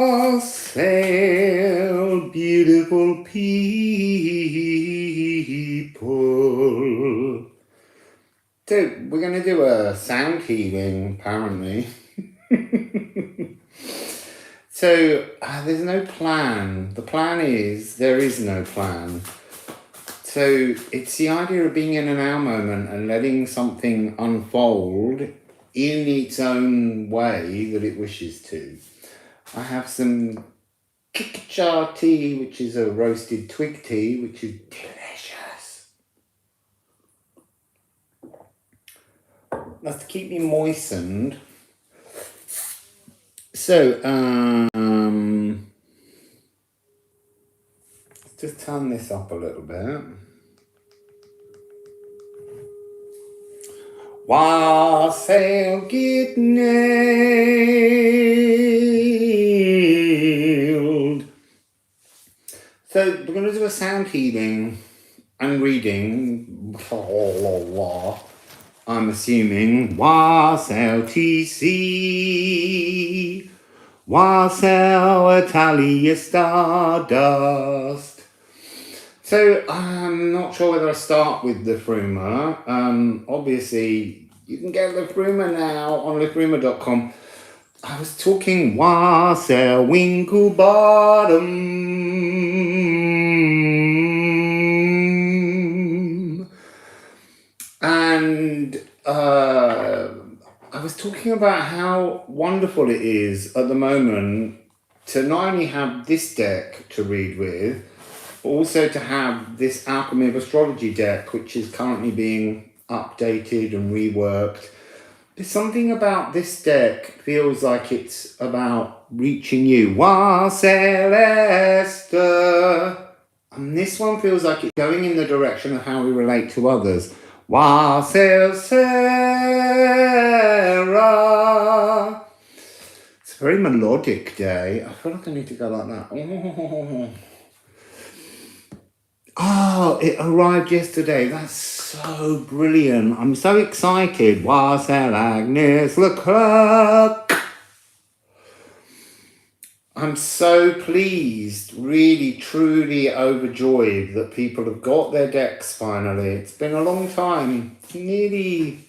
Wassail beautiful people. So we're going to do a sound healing, apparently. So there's no plan. The plan is there is no plan. So it's the idea of being in a now moment and letting something unfold in its own way that it wishes to. I have some kikcha tea, which is a roasted twig tea, which is delicious. That's to keep me moistened. So, let's just turn this up a little bit. Wassail get nailed. So we're going to do a sound healing and reading. I'm assuming Wassail TC, Wassail Italia Stardust. So I'm not sure whether I start with Liffruma. Obviously, you can get Liffruma now on liffruma.com. I was talking Wassail Winkle Bottom. And I was talking about how wonderful it is at the moment to not only have this deck to read with, but also to have this Alchemy of Astrology deck, which is currently being updated and reworked. There's something about this deck feels like it's about reaching you. Wassail Esther. And this one feels like it's going in the direction of how we relate to others. Wassail Sarah. It's a very melodic day. I feel like I need to go like that. Oh, it arrived yesterday. That's so brilliant. I'm so excited. Wassail Agnes Leclerc. I'm so pleased, really, truly overjoyed that people have got their decks finally. It's been a long time, nearly,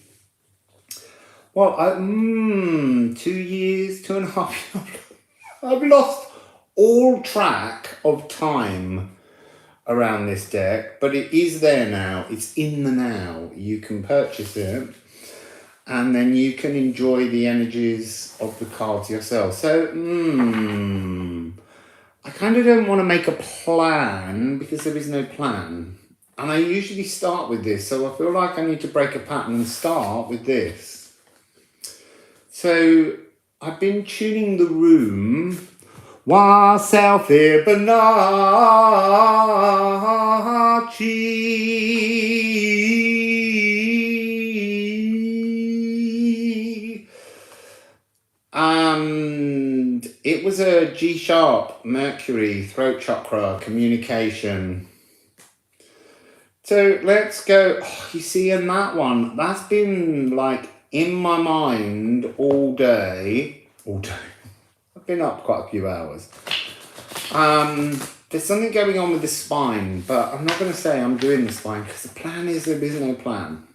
2 years, 2.5 years. I've lost all track of time around this deck, but it is there now. It's in the now. You can purchase it. And then you can enjoy the energies of the cards yourself. So, I kind of don't want to make a plan because there is no plan. And I usually start with this, so I feel like I need to break a pattern and start with this. So, I've been tuning the room. Wassail Fibonacci. And it was a G sharp, Mercury, throat chakra, communication. So let's go. Oh, you see, in that one, that's been like in my mind all day. I've been up quite a few hours. There's something going on with the spine, but I'm not going to say I'm doing the spine because the plan is there is no plan.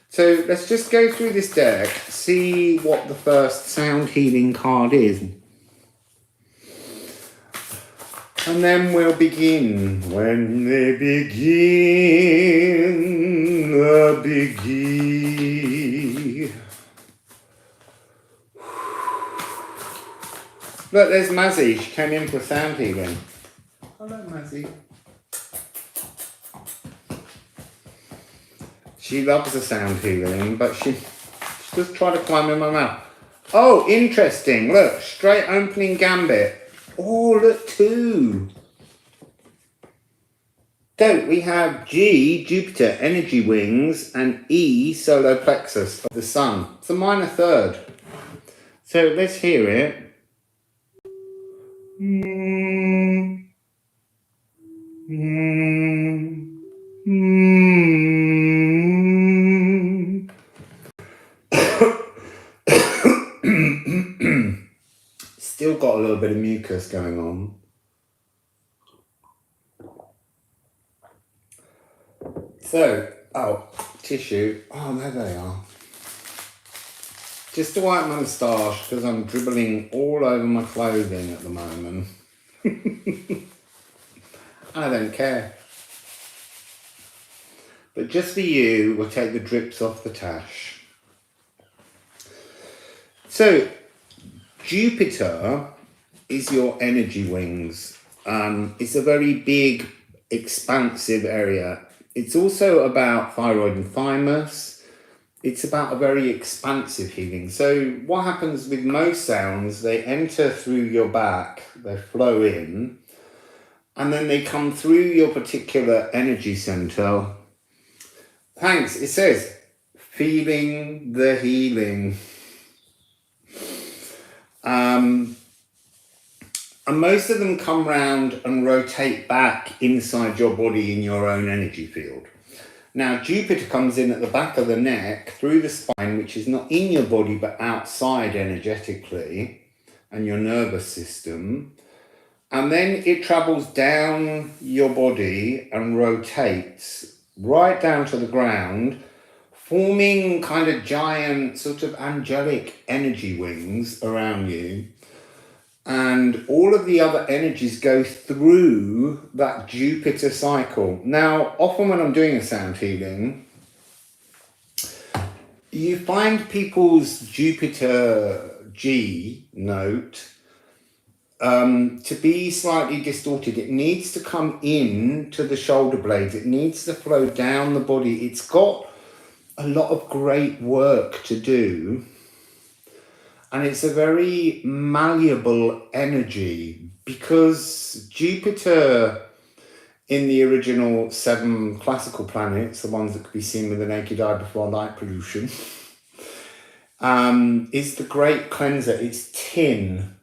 So let's just go through this deck, see what the first sound healing card is. And then we'll begin. When they begin, the begin. Look, there's Mazzy. She came in for sound healing. Hello, Mazzy. She loves the sound healing, but she just tried to climb in my mouth. Oh, interesting. Look, straight opening gambit. Oh, look, 2. So we have G, Jupiter, energy wings, and E, solar plexus of the sun. It's a minor third. So let's hear it. Still got got a little bit of mucus going on. So, tissue. Oh, there they are. Just to wipe my moustache because I'm dribbling all over my clothing at the moment. I don't care. But just for you, we'll take the drips off the tash. So, Jupiter is your energy wings. It's a very big, expansive area. It's also about thyroid and thymus. It's about a very expansive healing. So what happens with most sounds, they enter through your back, they flow in, and then they come through your particular energy center. Thanks, it says, feeling the healing. And most of them come round and rotate back inside your body in your own energy field. Now, Jupiter comes in at the back of the neck, through the spine, which is not in your body, but outside energetically, and your nervous system. And then it travels down your body and rotates right down to the ground, forming kind of giant sort of angelic energy wings around you. And all of the other energies go through that Jupiter cycle. Now, often when I'm doing a sound healing, you find people's Jupiter G note to be slightly distorted. It needs to come in to the shoulder blades. It needs to flow down the body. It's got a lot of great work to do. And it's a very malleable energy because Jupiter in the original 7 classical planets, the ones that could be seen with the naked eye before light pollution, is the great cleanser. It's tin.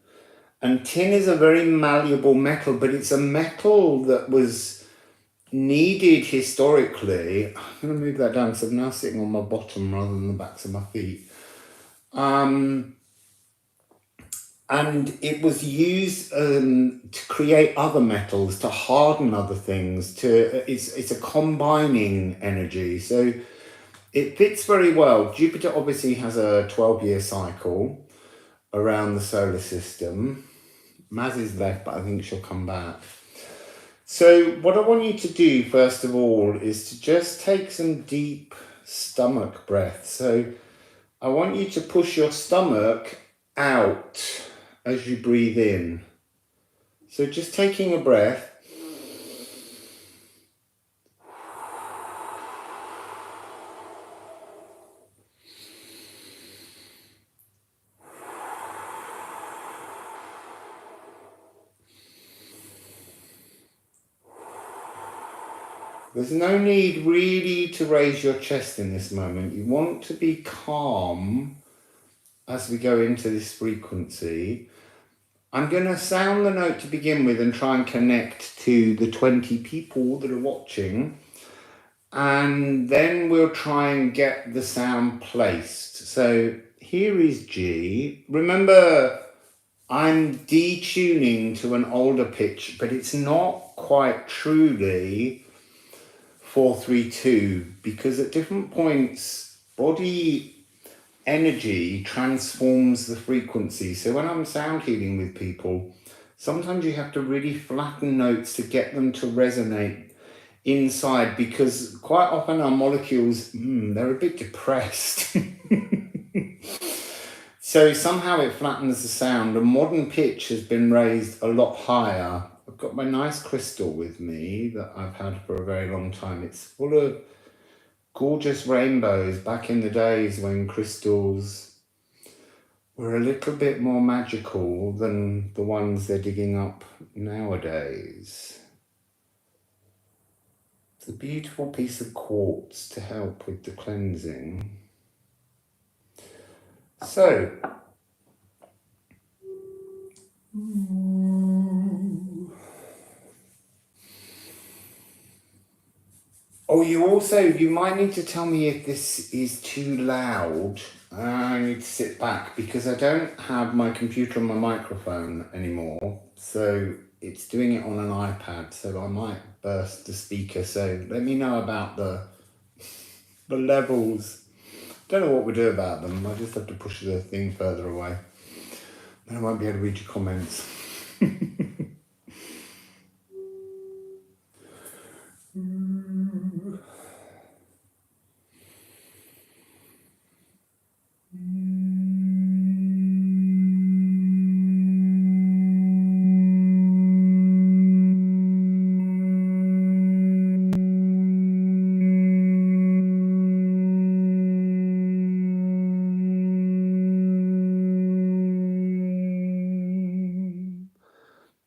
And tin is a very malleable metal, but it's a metal that was needed historically. I'm going to move that down because I'm now sitting on my bottom rather than the backs of my feet. And it was used to create other metals, to harden other things. It's a combining energy, so it fits very well. Jupiter obviously has a 12-year cycle around the solar system. Maz is left, but I think she'll come back. So what I want you to do first of all is to just take some deep stomach breaths. So I want you to push your stomach out as you breathe in. So just taking a breath. There's no need really to raise your chest in this moment. You want to be calm as we go into this frequency. I'm going to sound the note to begin with and try and connect to the 20 people that are watching. And then we'll try and get the sound placed. So here is G. Remember, I'm detuning to an older pitch, but it's not quite truly 432 because at different points, body energy transforms the frequency. So when I'm sound healing with people, sometimes you have to really flatten notes to get them to resonate inside because quite often our molecules, they're a bit depressed. So somehow it flattens the sound. A modern pitch has been raised a lot higher. I've got my nice crystal with me that I've had for a very long time. It's full of gorgeous rainbows back in the days when crystals were a little bit more magical than the ones they're digging up nowadays. It's a beautiful piece of quartz to help with the cleansing. So, Oh, you might need to tell me if this is too loud. I need to sit back because I don't have my computer and my microphone anymore. So it's doing it on an iPad, so I might burst the speaker. So let me know about the levels. Don't know what we do about them. I just have to push the thing further away. Then I won't be able to read your comments.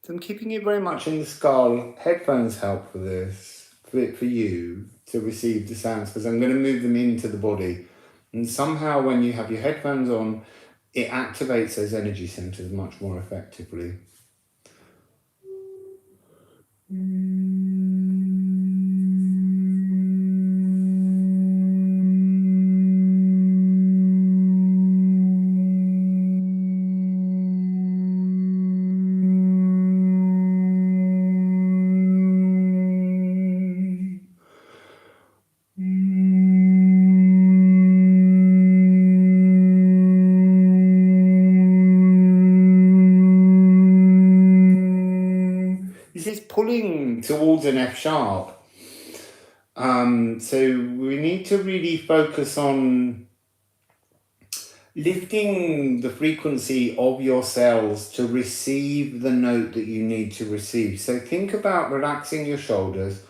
I'm keeping it very much in the skull. Headphones help for this, for you to receive the sounds, because I'm going to move them into the body. And somehow when you have your headphones on, it activates those energy centers much more effectively. This is pulling towards an F sharp. So we need to really focus on lifting the frequency of your cells to receive the note that you need to receive. So think about relaxing your shoulders,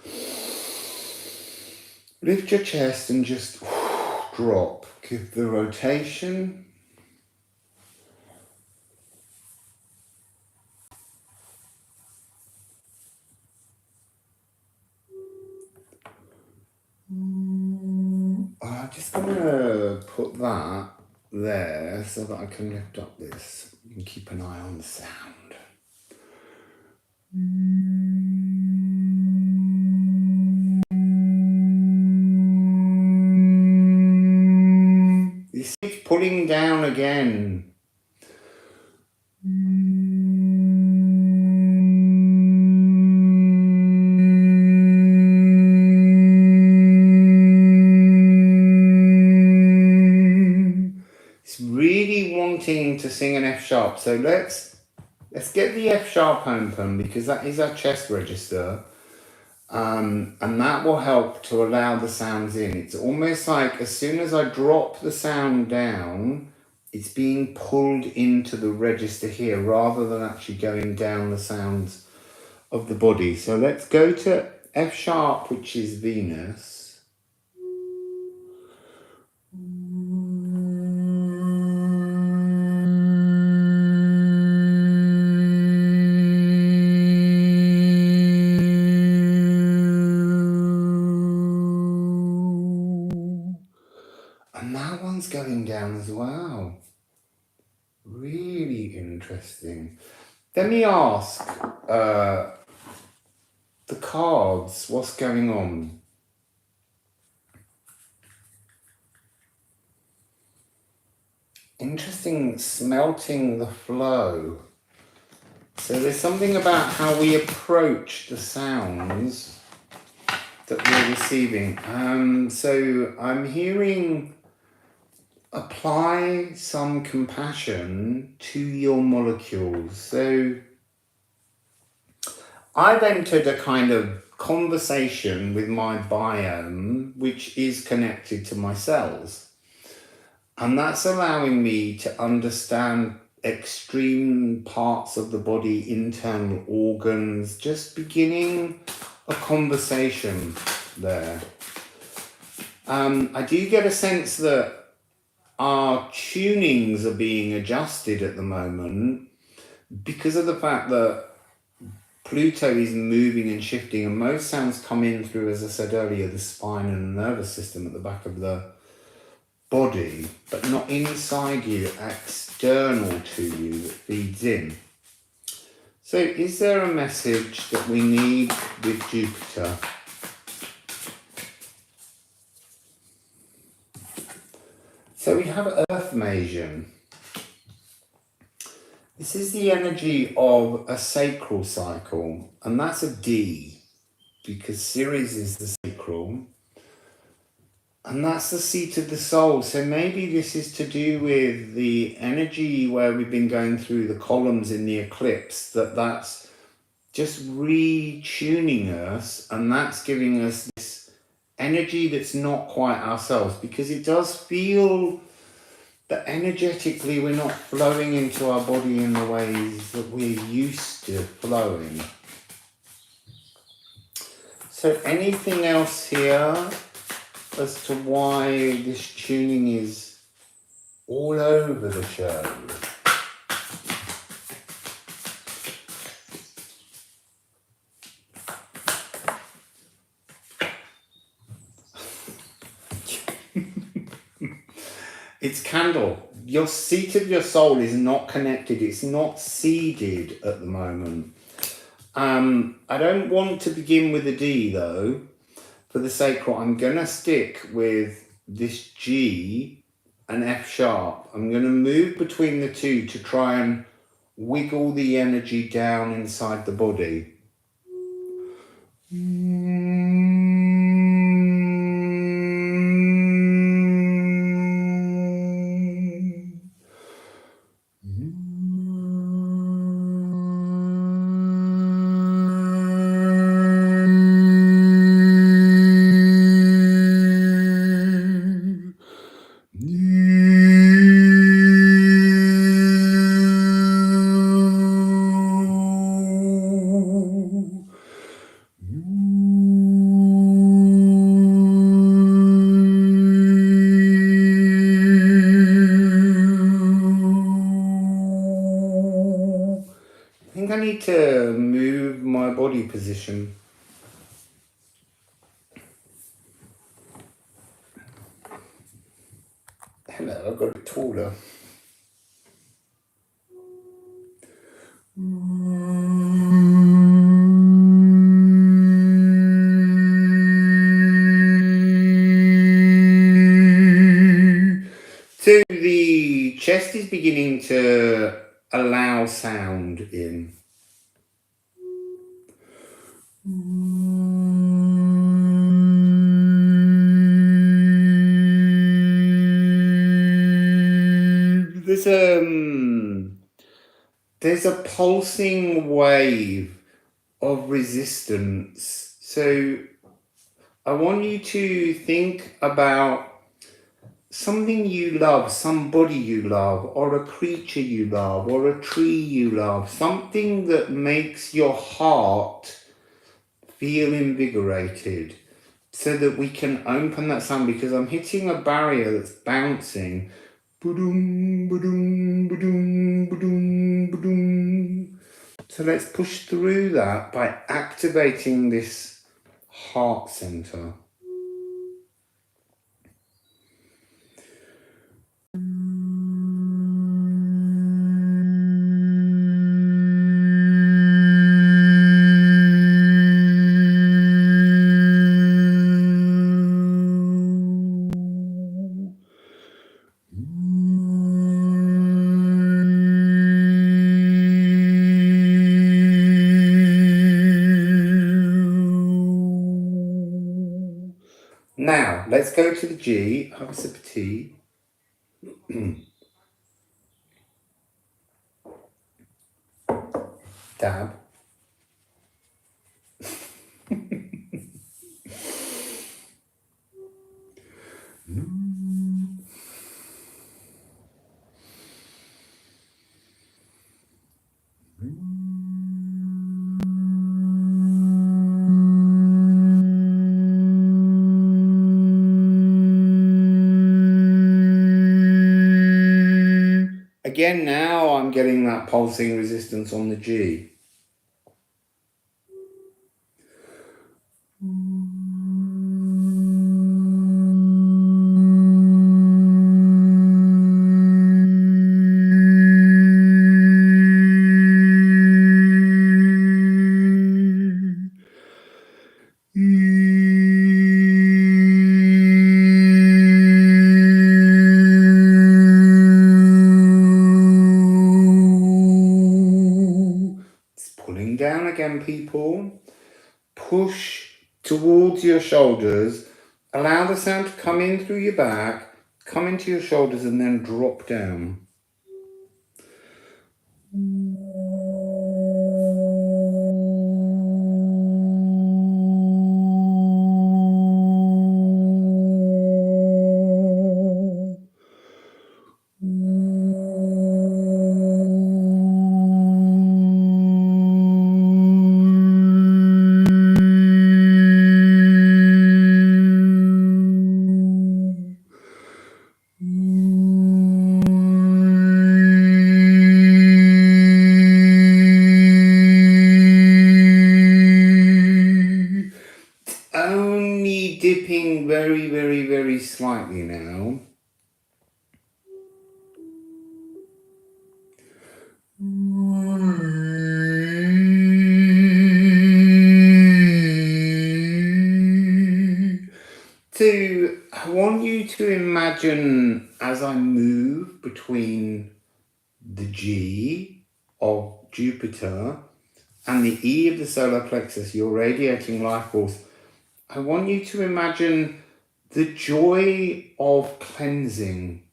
lift your chest and just drop. Give the rotation. I'm just going to put that there so that I can lift up this and keep an eye on the sound. This is pulling down again. To sing an F sharp, so let's get the F sharp open because that is our chest register, and that will help to allow the sounds in. It's almost like as soon as I drop the sound down, it's being pulled into the register here rather than actually going down the sounds of the body. So let's go to F sharp, which is Venus. And that one's going down as well. Really interesting. Let me ask the cards, what's going on? Interesting, smelting the flow. So there's something about how we approach the sounds that we're receiving. So I'm hearing apply some compassion to your molecules. So I've entered a kind of conversation with my biome, which is connected to my cells. And that's allowing me to understand extreme parts of the body, internal organs, just beginning a conversation there. I do get a sense that our tunings are being adjusted at the moment because of the fact that Pluto is moving and shifting, and most sounds come in through, as I said earlier, the spine and the nervous system at the back of the body, but not inside you, external to you, that feeds in. So is there a message that we need with Jupiter? have Earth Masion. This is the energy of a sacral cycle, and that's a D, because Ceres is the sacral, and that's the seat of the soul. So maybe this is to do with the energy where we've been going through the columns in the eclipse, that's just retuning us, and that's giving us this energy that's not quite ourselves, because it does feel that energetically we're not flowing into our body in the ways that we're used to flowing. So anything else here as to why this tuning is all over the show? It's candle. Your seat of your soul is not connected. It's not seeded at the moment. I don't want to begin with a D though. For the sacral, I'm going to stick with this G and F sharp. I'm going to move between the two to try and wiggle the energy down inside the body. I need to move my body position. Hello, I've got it taller. So the chest is beginning to allow sound in. There's a pulsing wave of resistance. So I want you to think about something you love, somebody you love, or a creature you love, or a tree you love, something that makes your heart feel invigorated, so that we can open that sound, because I'm hitting a barrier that's bouncing. Ba-doom, ba-doom, ba-doom, ba-doom, ba-doom. So let's push through that by activating this heart center. Now, let's go to the G. Have a sip of tea. Dab. Again, now I'm getting that pulsing resistance on the G. pulling down again, people. Push towards your shoulders. Allow the sound to come in through your back, come into your shoulders, and then drop down. Only dipping very, very, very slightly now. So I want you to imagine as I move between the G of Jupiter and the E of the solar plexus, your radiating life force, I want you to imagine the joy of cleansing.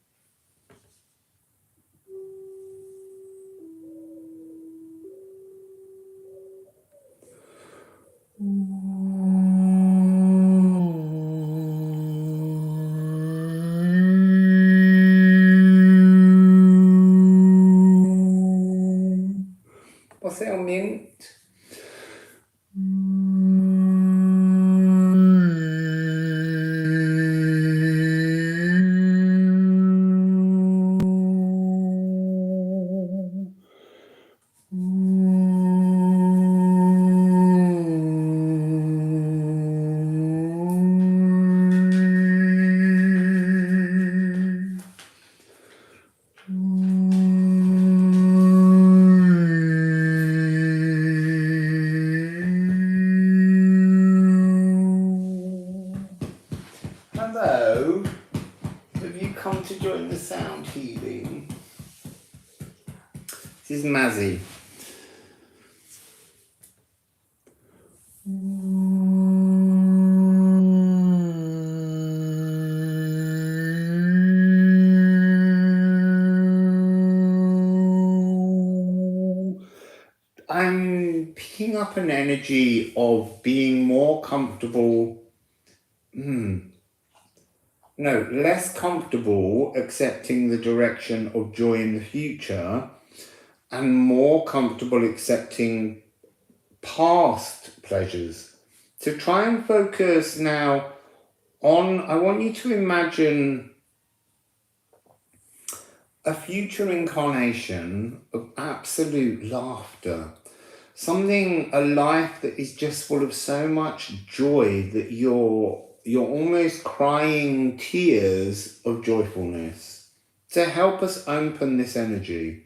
Wassail mint. Hello, have you come to join the sound healing? This is Mazzy. I'm picking up an energy of being more comfortable, less comfortable accepting the direction of joy in the future and more comfortable accepting past pleasures. So try and focus now on, I want you to imagine a future incarnation of absolute laughter. A life that is just full of so much joy that you're almost crying tears of joyfulness to help us open this energy.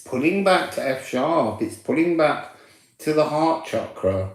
Pulling back to F sharp, it's pulling back to the heart chakra.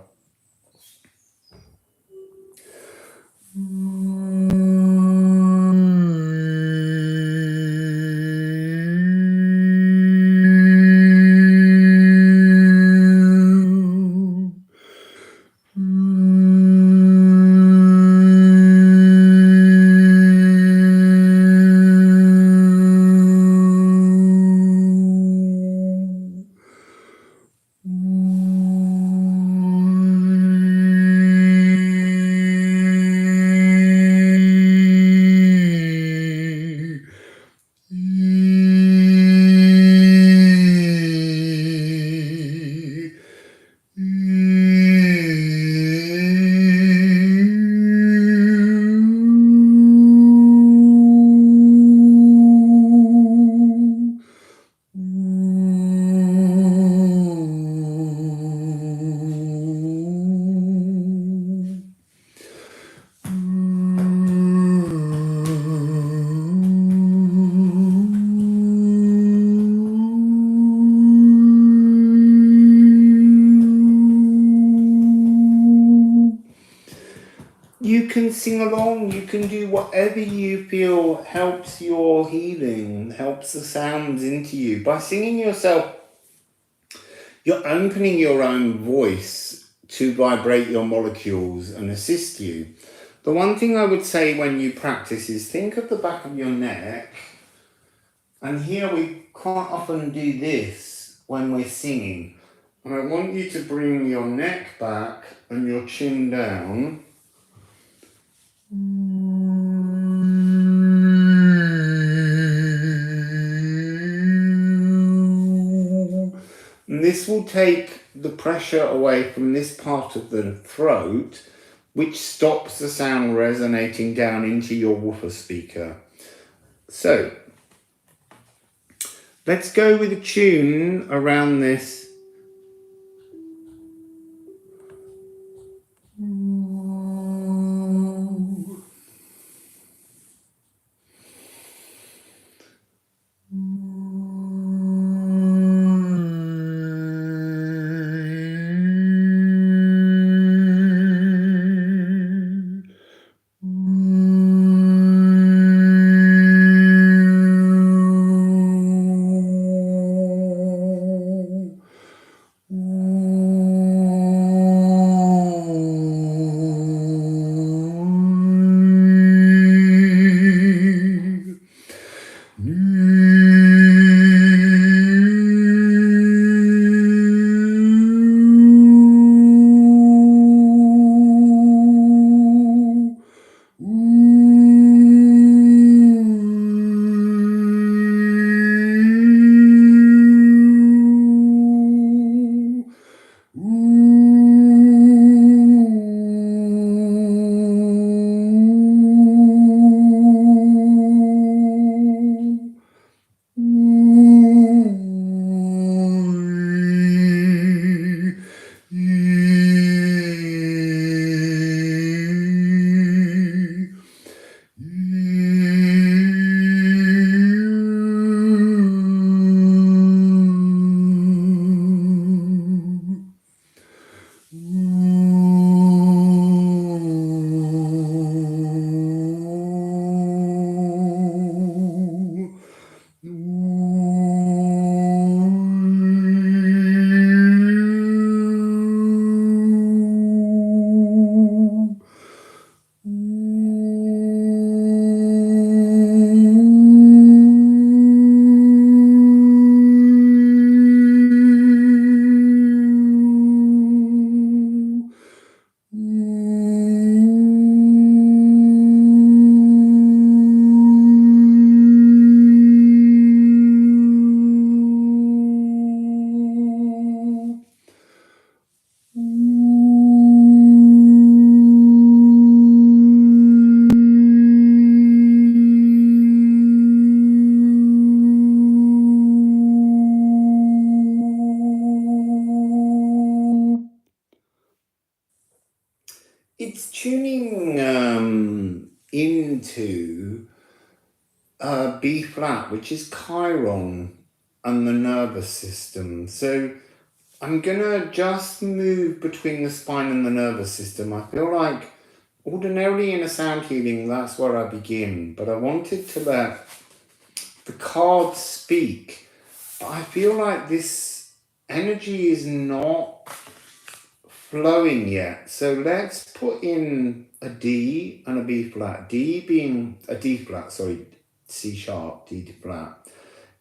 you can sing along, you can do whatever you feel helps your healing, helps the sounds into you. By singing yourself, you're opening your own voice to vibrate your molecules and assist you. The one thing I would say when you practice is think of the back of your neck. And here we quite often do this when we're singing. And I want you to bring your neck back and your chin down. And this will take the pressure away from this part of the throat, which stops the sound resonating down into your woofer speaker. So, let's go with a tune around this. It's tuning into B flat, which is Chiron and the nervous system. So I'm gonna just move between the spine and the nervous system. I feel like ordinarily in a sound healing, that's where I begin, but I wanted to let the cards speak. But I feel like this energy is not flowing yet. So let's put in a D and a B flat. D being a D flat, sorry, C sharp, D flat,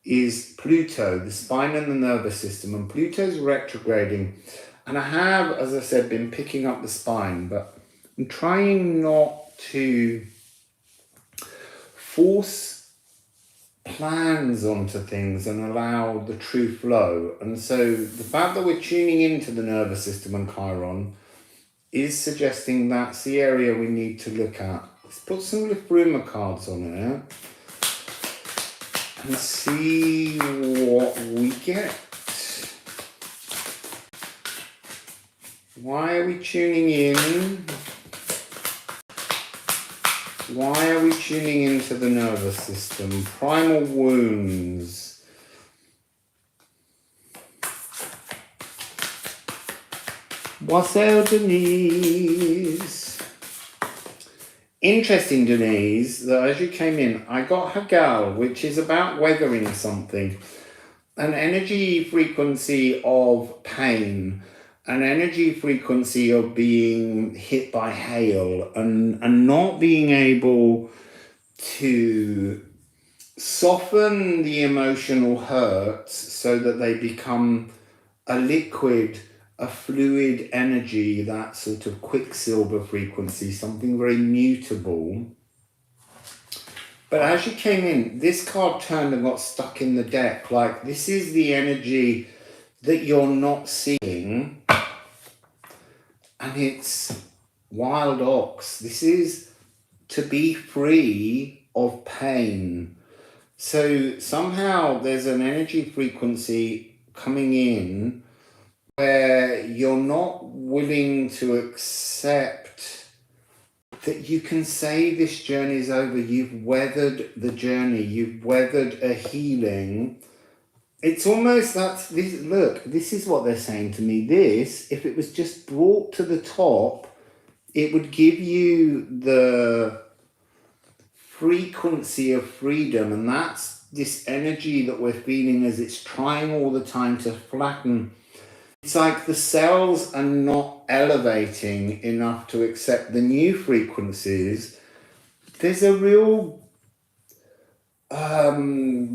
is Pluto, the spine and the nervous system. And Pluto's retrograding. And I have, as I said, been picking up the spine, but I'm trying not to force plans onto things and allow the true flow. And so the fact that we're tuning into the nervous system and Chiron is suggesting that's the area we need to look at. Let's put some Liffruma cards on it and see what we get. Why are we tuning in? Why are we tuning into the nervous system? Primal wounds. Wassail Denise. interesting, Denise, that as you came in, I got Hagal, which is about weathering something, an energy frequency of pain, an energy frequency of being hit by hail and not being able to soften the emotional hurts so that they become a liquid, a fluid energy, that sort of quicksilver frequency, something very mutable. But as you came in, this card turned and got stuck in the deck. Like, this is the energy that you're not seeing. And it's wild ox. This is to be free of pain. So somehow there's an energy frequency coming in where you're not willing to accept that you can say this journey is over. You've weathered the journey. You've weathered a healing. It's almost that, this, look, this is what they're saying to me. This, if it was just brought to the top, it would give you the frequency of freedom. And that's this energy that we're feeling as it's trying all the time to flatten. It's like the cells are not elevating enough to accept the new frequencies. There's a real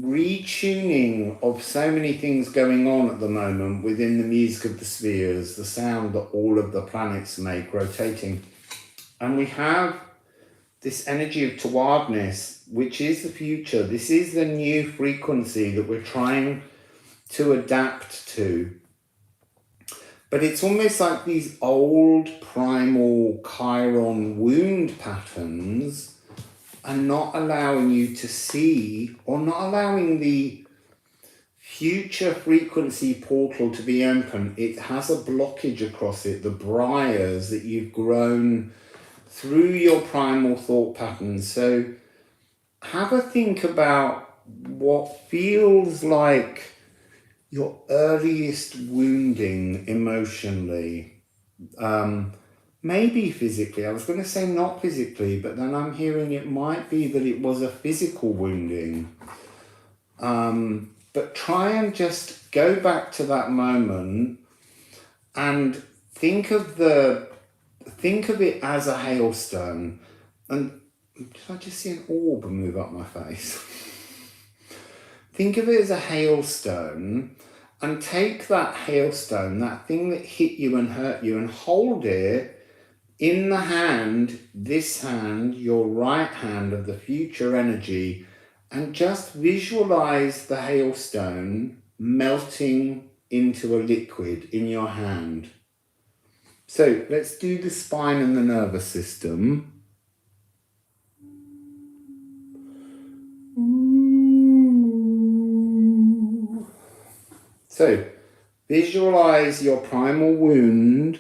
retuning of so many things going on at the moment within the music of the spheres, the sound that all of the planets make rotating. And we have this energy of towardness, which is the future. This is the new frequency that we're trying to adapt to. But it's almost like these old primal Chiron wound patterns are not allowing you to see, or not allowing the future frequency portal to be open. It has a blockage across it, the briars that you've grown through your primal thought patterns. So have a think about what feels like your earliest wounding emotionally. Maybe physically. I was going to say not physically, but then I'm hearing it might be that it was a physical wounding. But try and just go back to that moment and think of it as a hailstone. And did I just see an orb move up my face? Think of it as a hailstone, and take that hailstone, that thing that hit you and hurt you, and hold it in the hand, this hand, your right hand of the future energy, and just visualize the hailstone melting into a liquid in your hand. So let's do the spine and the nervous system. So visualize your primal wound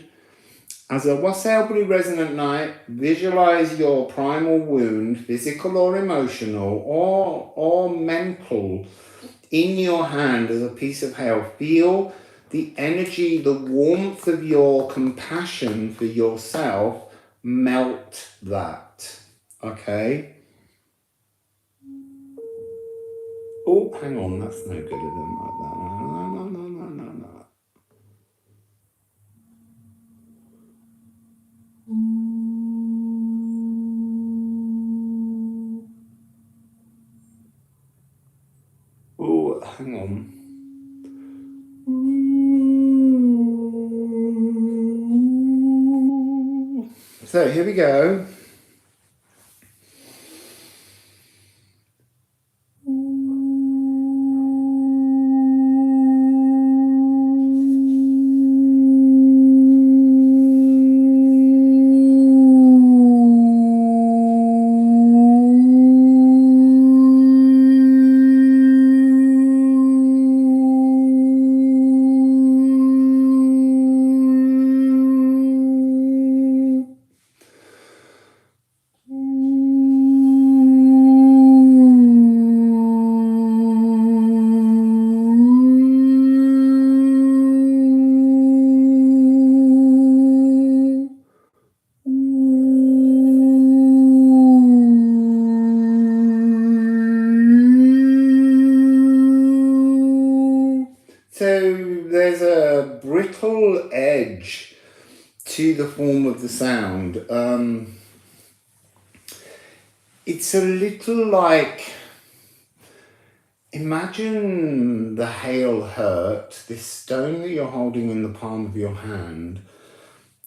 as a Wassail Blue Resonant Night. Visualize your primal wound, physical or emotional or mental, in your hand as a piece of hail. Feel the energy, the warmth of your compassion for yourself melt that. Okay? Oh, hang on, that's no good. I don't like that. No. Oh, hang on. So here we go. edge to the form of the sound. It's a little like, imagine the hail hurt, this stone that you're holding in the palm of your hand,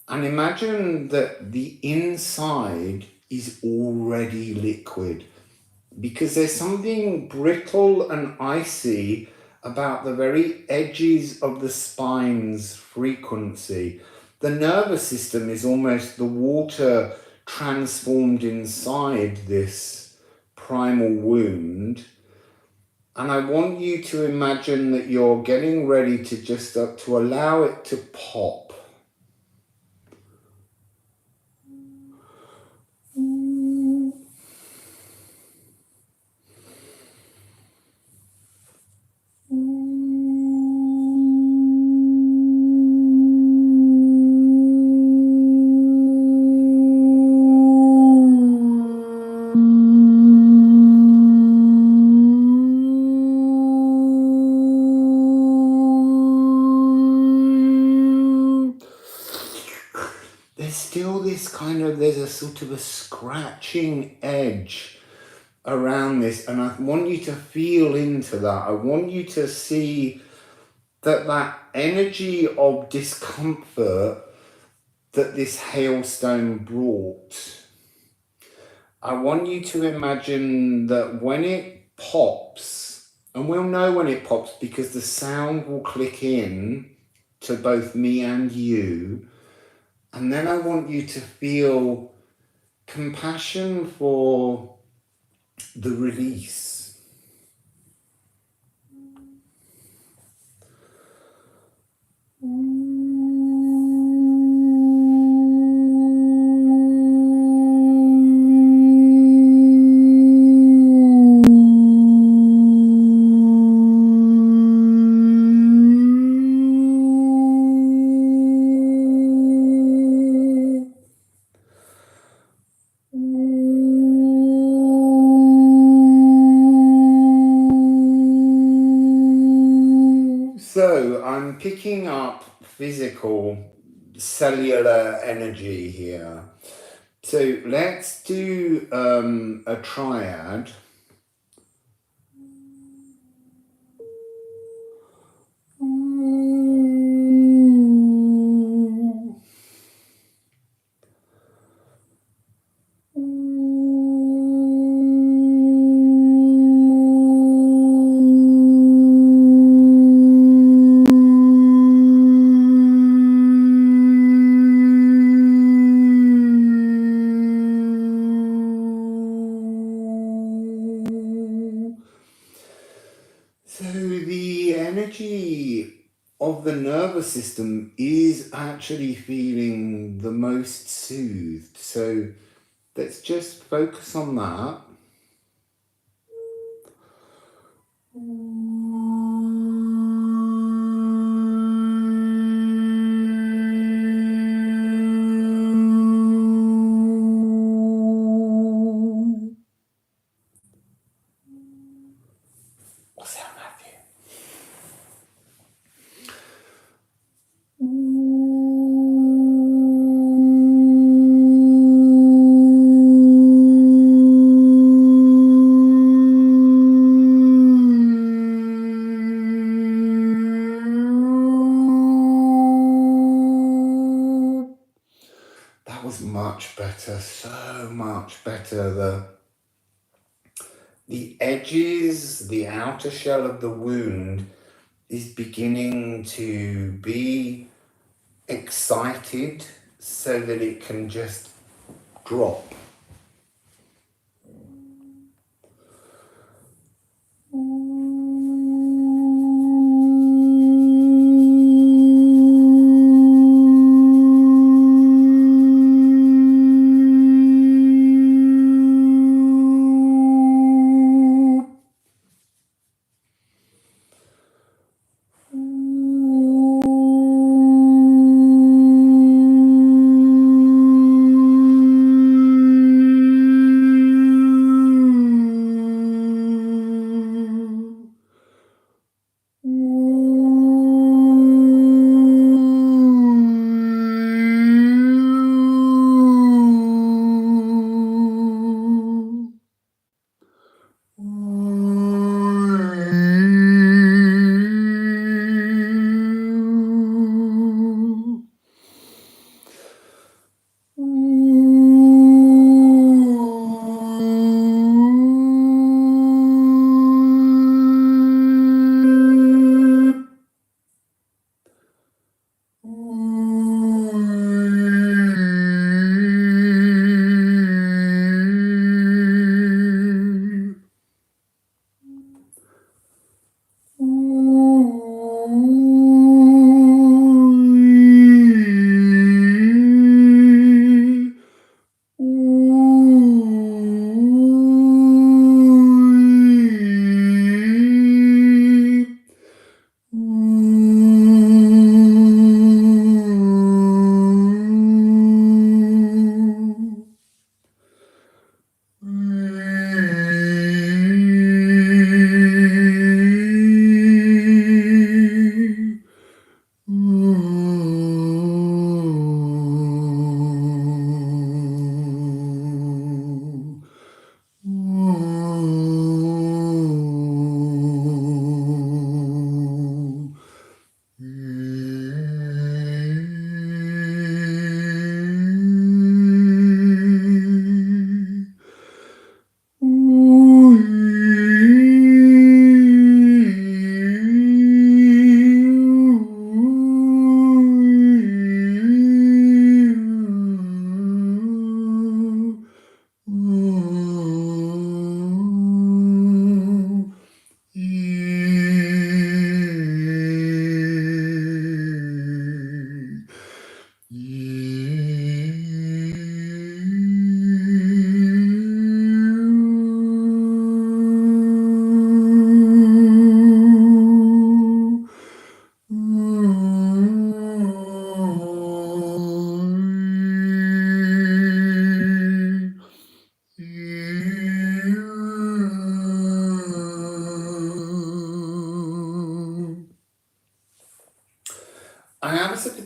and imagine that the inside is already liquid, because there's something brittle and icy about the very edges of the spine's frequency. The nervous system is almost the water transformed inside this primal wound. And I want you to imagine that you're getting ready to just to allow it to pop. There's a sort of a scratching edge around this, and I want you to feel into that. I want you to see that energy of discomfort that this hailstone brought. I want you to imagine that when it pops, and we'll know when it pops because the sound will click in to both me and you. And then I want you to feel compassion for the release. So I'm picking up physical cellular energy here. So let's do a triad. So the energy of the nervous system is actually feeling the most soothed. So let's just focus on that. That was much better, so much better. The edges, the outer shell of the wound is beginning to be excited so that it can just drop.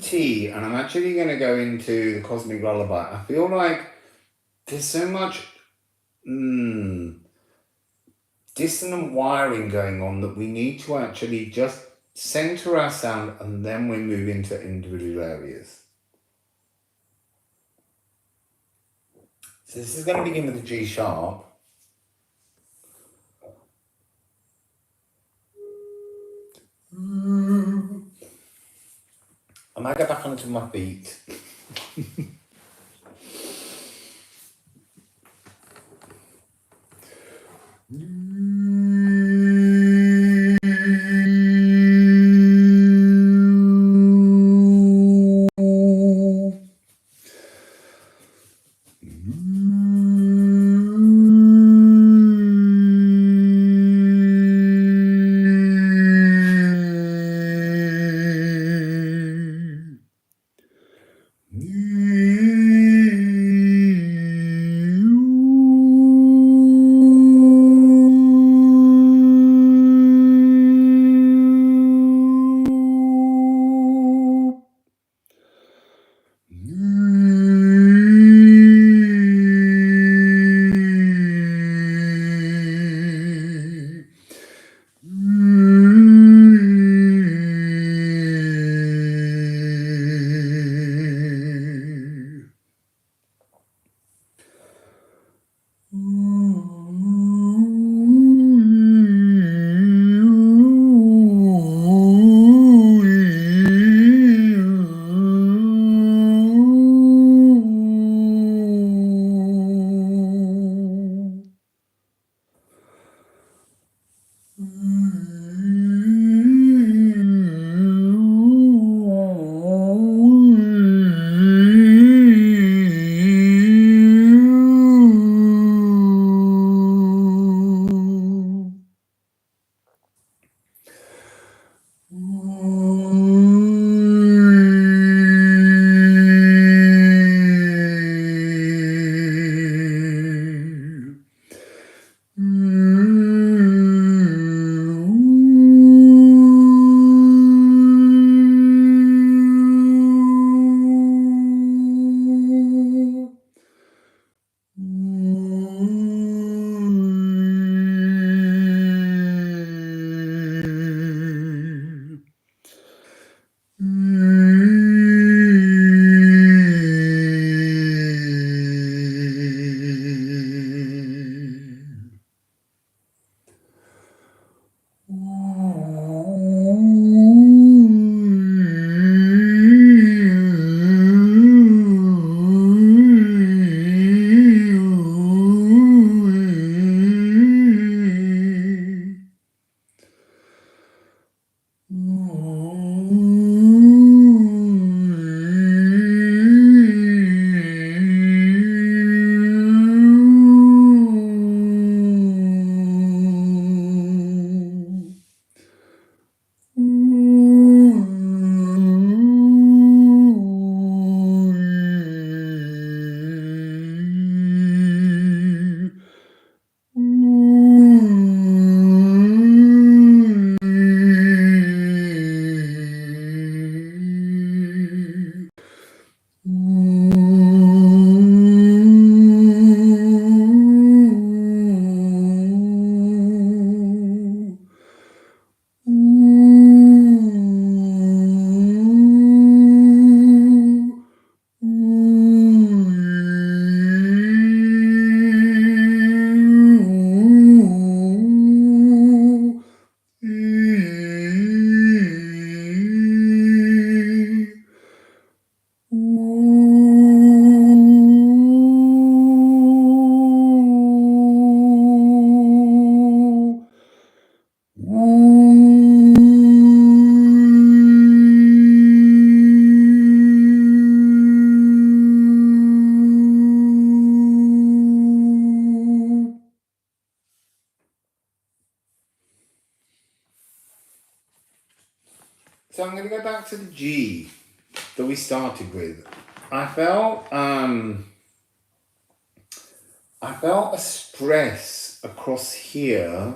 tea, and I'm actually going to go into the cosmic lullaby. I feel like there's so much dissonant wiring going on that we need to actually just center our sound, and then we move into individual areas. So this is going to begin with the G sharp. I might go back onto my feet. So I'm going to go back to the G that we started with. I felt a stress across here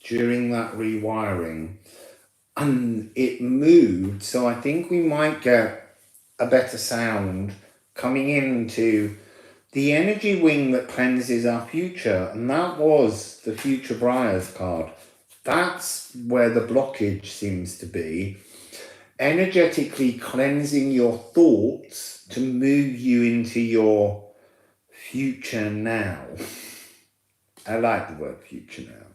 during that rewiring, and it moved. So I think we might get a better sound coming into the energy wing that cleanses our future. And that was the Future Briars card. That's where the blockage seems to be. Energetically cleansing your thoughts to move you into your future now. I like the word future now.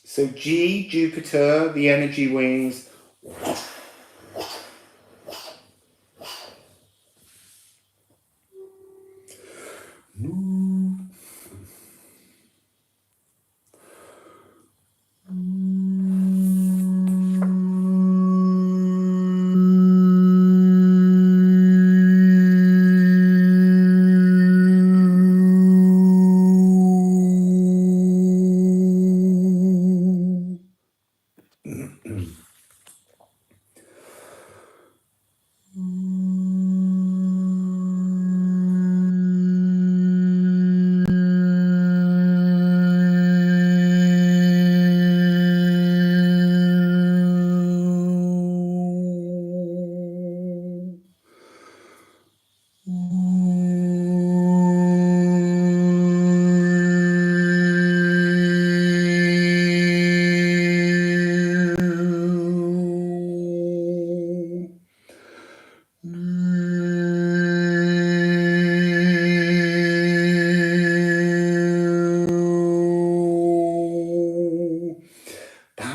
So G, Jupiter, the energy wings.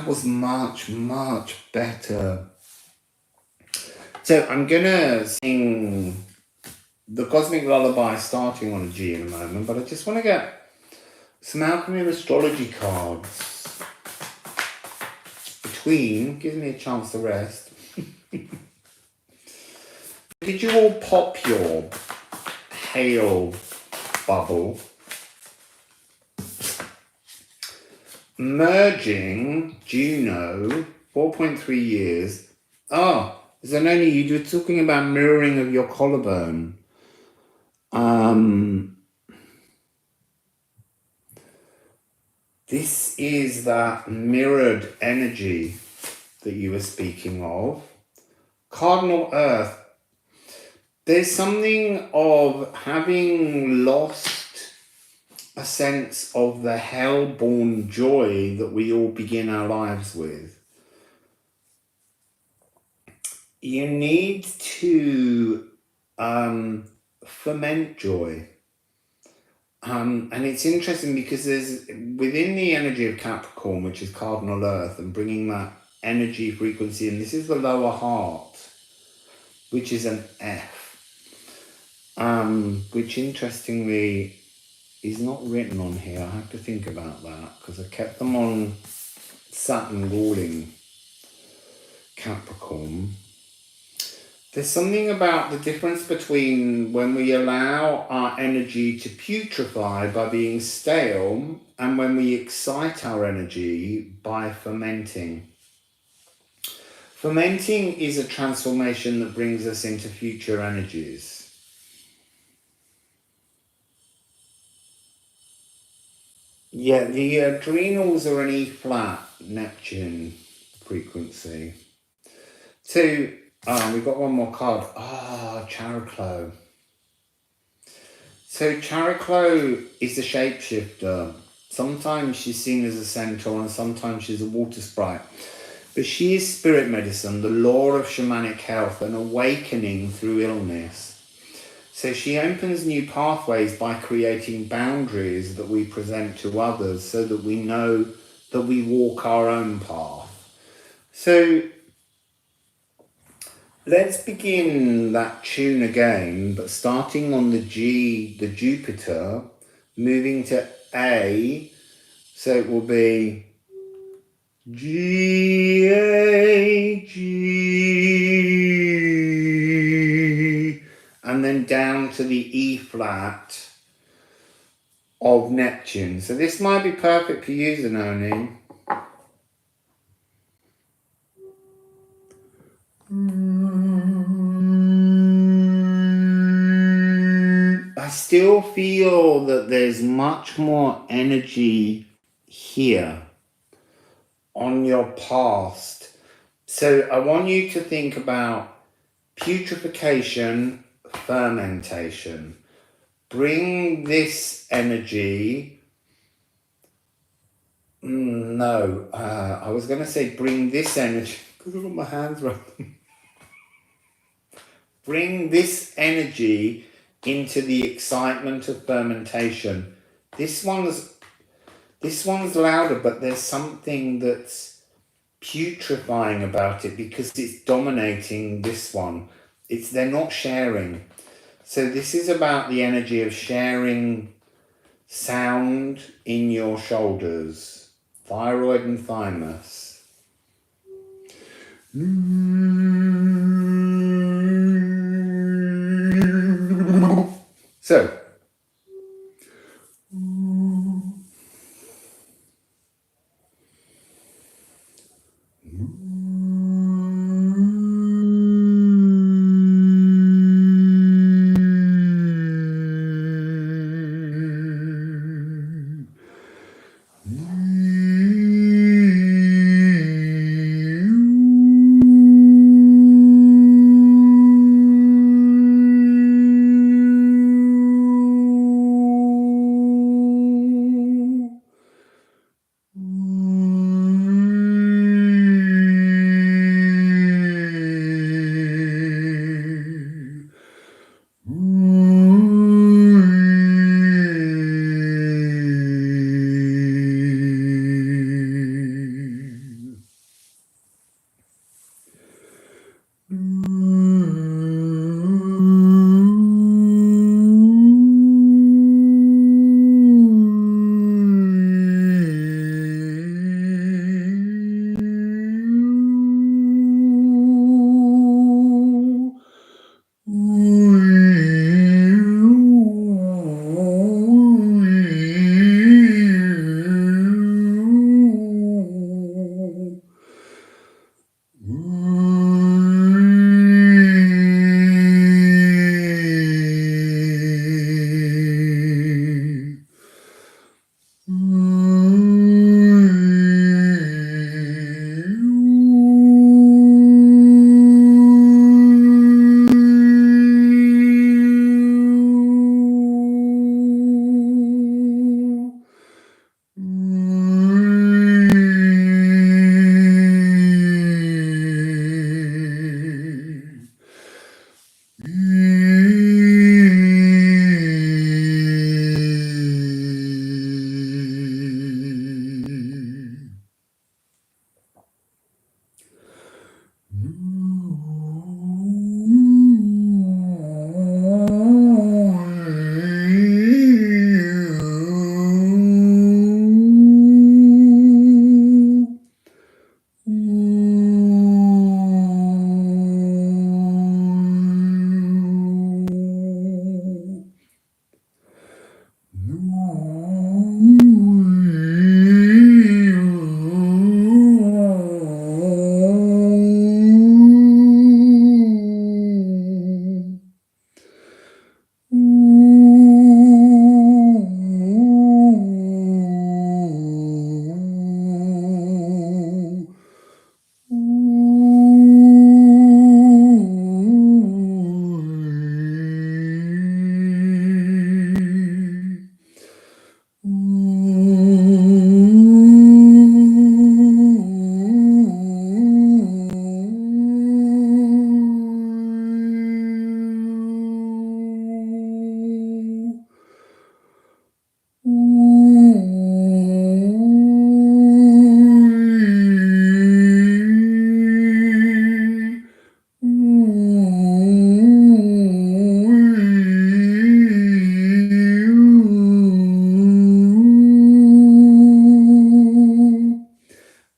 Was much better. So I'm gonna sing the Cosmic Lullaby starting on a G in a moment, but I just want to get some Alchemy and Astrology cards between, gives me a chance to rest. Did you all pop your hail bubble? Merging Juno, 4.3 years. Oh, Zanoni, you were talking about mirroring of your collarbone. This is that mirrored energy that you were speaking of. Cardinal Earth. There's something of having lost a sense of the hell-born joy that we all begin our lives with. You need to ferment joy. And it's interesting because there's, within the energy of Capricorn, which is Cardinal Earth, and bringing that energy frequency, and this is the lower heart, which is an F, which interestingly is not written on here. I have to think about that because I kept them on Saturn ruling Capricorn. There's something about the difference between when we allow our energy to putrefy by being stale and when we excite our energy by fermenting. Fermenting is a transformation that brings us into future energies. Yeah, the adrenals are an E flat Neptune frequency. So, we've got one more card. Chariclo. So Chariclo is a shapeshifter. Sometimes she's seen as a centaur and sometimes she's a water sprite. But she is spirit medicine, the law of shamanic health, and awakening through illness. So she opens new pathways by creating boundaries that we present to others so that we know that we walk our own path. So let's begin that tune again, but starting on the G, the Jupiter, moving to A. So it will be G, A, G, and then down to the E flat of Neptune. So this might be perfect for you, Zanoni. I still feel that there's much more energy here on your past. So I want you to think about putrefaction, fermentation. Bring this energy. I was going to say bring this energy because I've got my hands right. Bring this energy into the excitement of fermentation. This one's louder, but there's something that's putrefying about it because it's dominating this one. They're not sharing. So this is about the energy of sharing sound in your shoulders, thyroid and thymus. So,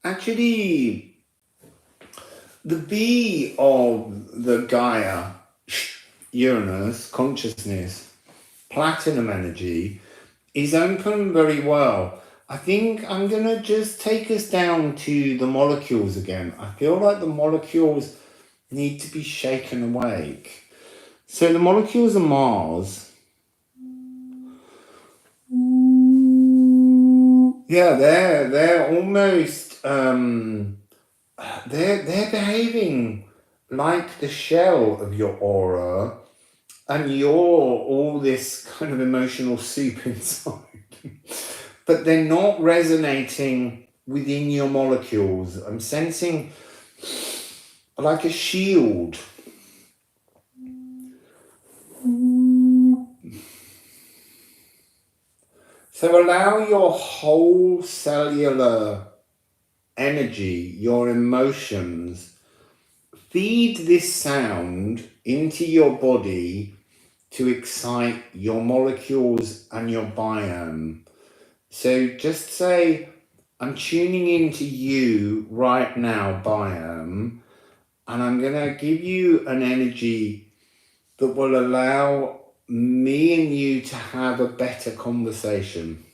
actually, the B of the Gaia, Uranus, consciousness, platinum energy, is open very well. I think I'm going to just take us down to the molecules again. I feel like the molecules need to be shaken awake. So the molecules of Mars, yeah, they're almost they're behaving like the shell of your aura, and you're all this kind of emotional soup inside. But they're not resonating within your molecules. I'm sensing like a shield. So allow your whole cellular energy, your emotions, feed this sound into your body to excite your molecules and your biome. So just say, I'm tuning into you right now, biome, and I'm going to give you an energy that will allow me and you to have a better conversation.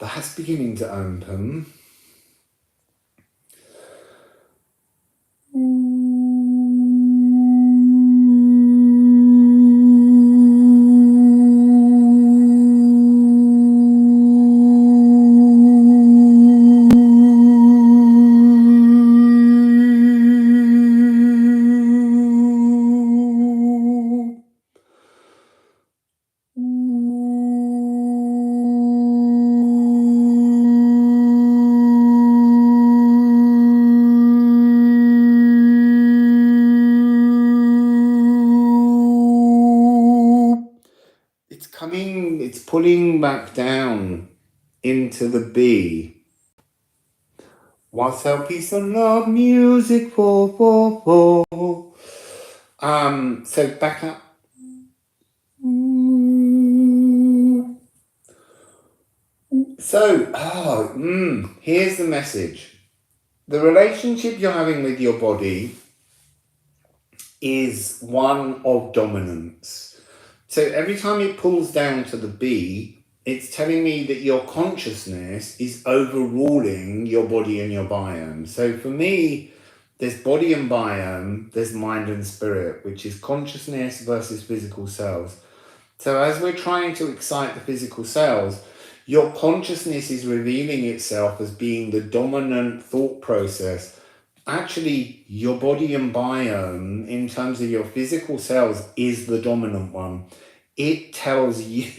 That's beginning to open. It's pulling back down into the B. Wassail peace and love music for. So back up. So, here's the message. The relationship you're having with your body is one of dominance. So every time it pulls down to the B, it's telling me that your consciousness is overruling your body and your biome. So for me, there's body and biome, there's mind and spirit, which is consciousness versus physical cells. So as we're trying to excite the physical cells, your consciousness is revealing itself as being the dominant thought process. Actually, your body and biome, in terms of your physical cells, is the dominant one. It tells you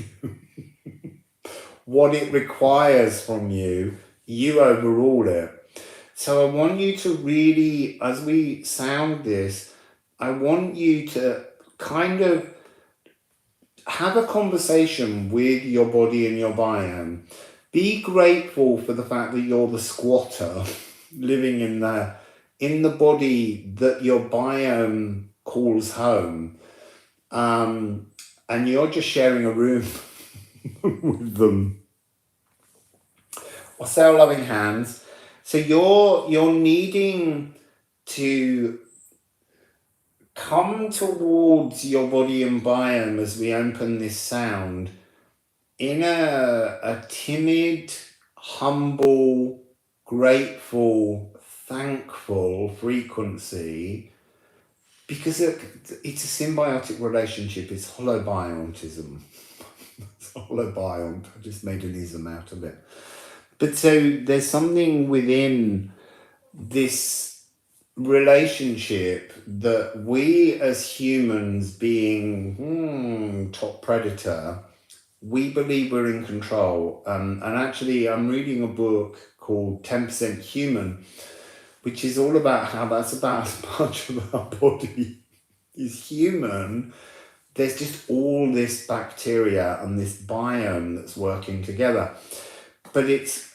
what it requires from you. You overrule it. So I want you to really, as we sound this, I want you to kind of have a conversation with your body and your biome. Be grateful for the fact that you're the squatter living in the body that your biome calls home. And you're just sharing a room with them. Wassail loving hands. So you're needing to come towards your body and biome as we open this sound in a timid, humble, grateful, thankful frequency, because it's a symbiotic relationship. It's holobiontism. It's holobiont. I just made an ism out of it. But so there's something within this relationship that we as humans, being top predator, we believe we're in control. And actually, I'm reading a book called 10% Human, which is all about how that's about as much of our body is human. There's just all this bacteria and this biome that's working together. But it's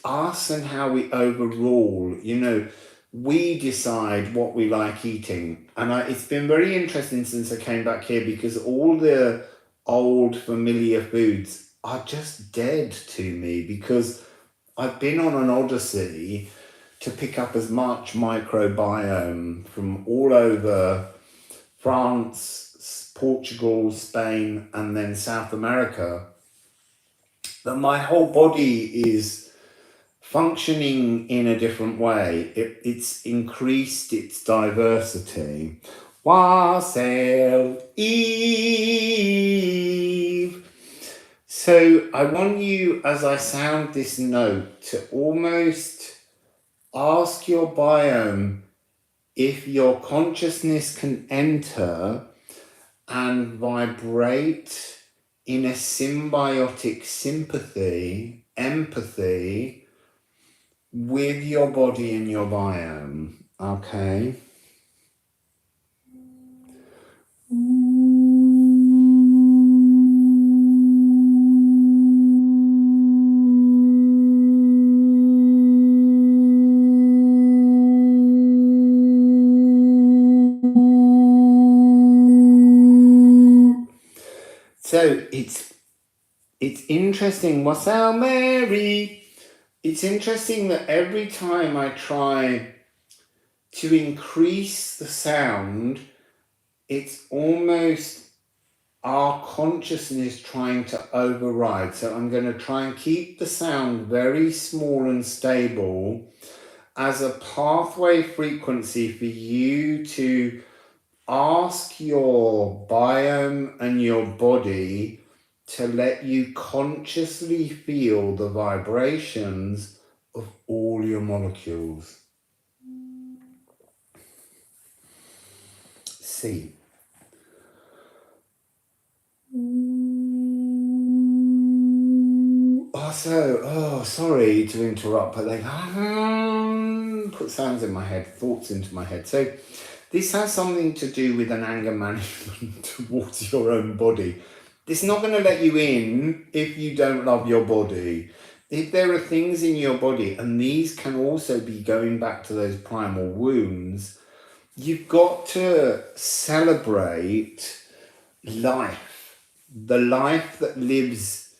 us and how we overrule. We decide what we like eating. And it's been very interesting since I came back here, because all the old familiar foods are just dead to me, because I've been on an odyssey to pick up as much microbiome from all over France, Portugal, Spain, and then South America, that my whole body is functioning in a different way. It's increased its diversity. Wassail Eve. So I want you, as I sound this note, to almost ask your biome if your consciousness can enter and vibrate in a symbiotic sympathy, empathy with your body and your biome. Okay? So it's interesting. Wassail Mary. It's interesting that every time I try to increase the sound, it's almost our consciousness trying to override. So I'm going to try and keep the sound very small and stable as a pathway frequency for you to ask your biome and your body to let you consciously feel the vibrations of all your molecules. See. Sorry to interrupt, but they put sounds in my head, thoughts into my head. So this has something to do with an anger management towards your own body. It's not going to let you in if you don't love your body. If there are things in your body, and these can also be going back to those primal wounds, you've got to celebrate life, the life that lives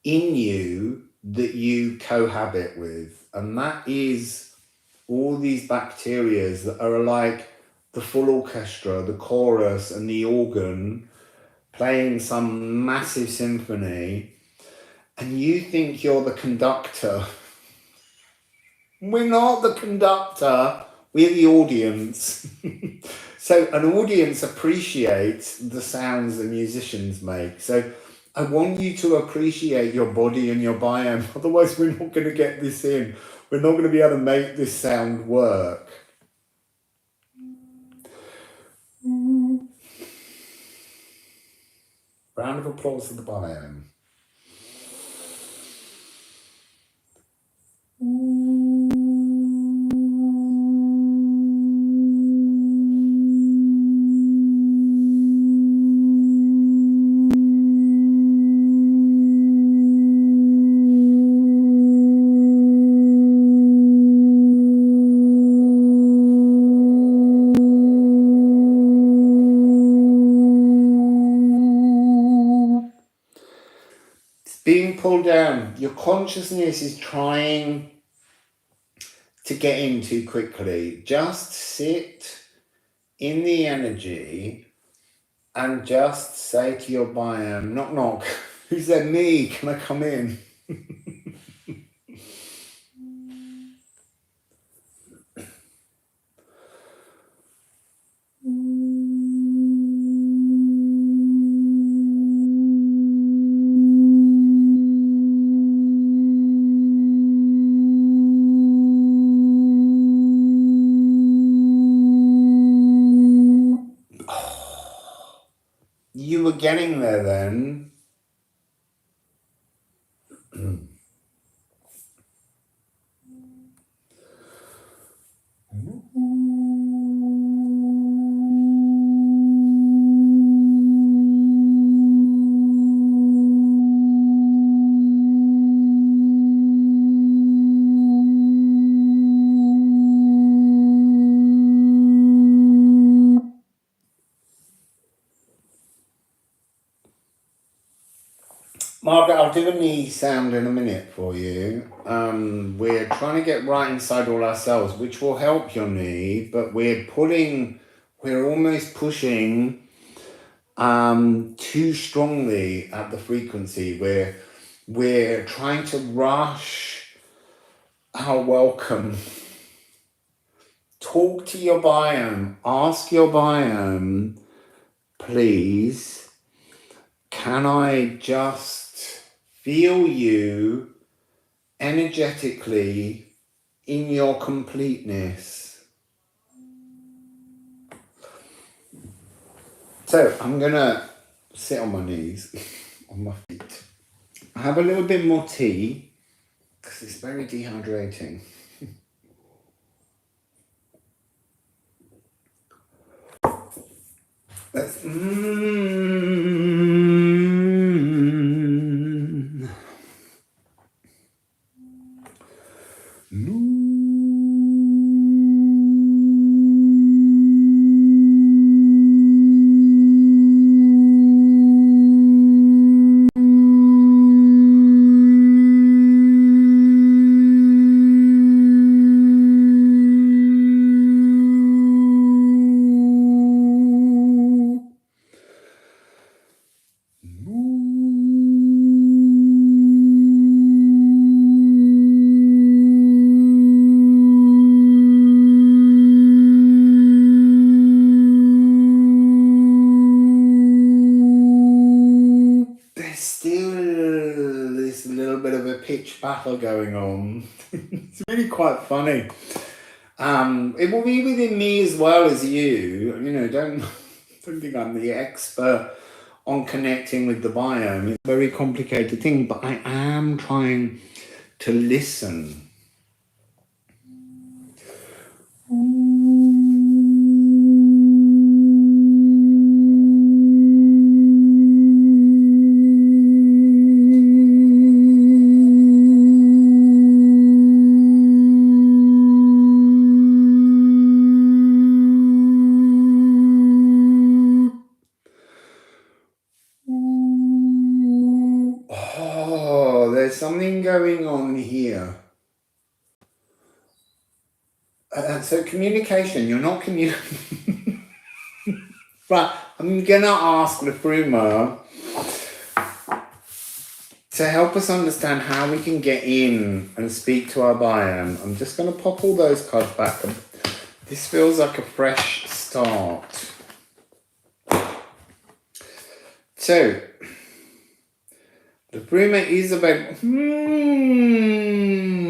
in you that you cohabit with. And that is all these bacteria that are like the full orchestra, the chorus and the organ playing some massive symphony, and you think you're the conductor. We're not the conductor, we're the audience. So an audience appreciates the sounds the musicians make. So I want you to appreciate your body and your biome, otherwise we're not going to get this in. We're not going to be able to make this sound work. Round of applause for the biome. Being pulled down. Your consciousness is trying to get in too quickly. Just sit in the energy and just say to your biome, knock, knock. Who's there? Me. Can I come in? You were getting there then. I'll do a knee sound in a minute for you. We're trying to get right inside all ourselves, which will help your knee, but we're almost pushing too strongly at the frequency. We're trying to rush our welcome. Talk to your biome. Ask your biome, please, can I just feel you energetically in your completeness? So I'm going to sit on my knees, on my feet. I have a little bit more tea because it's very dehydrating. Let's pitch battle going on. It's really quite funny. It will be within me as well as you. You know, don't think I'm the expert on connecting with the biome. It's a very complicated thing, but I am trying to listen. Something going on here. So communication, you're not communicating. But I'm going to ask Liffruma to help us understand how we can get in and speak to our biome. I'm just going to pop all those cards back. This feels like a fresh start. So, Liffruma is about...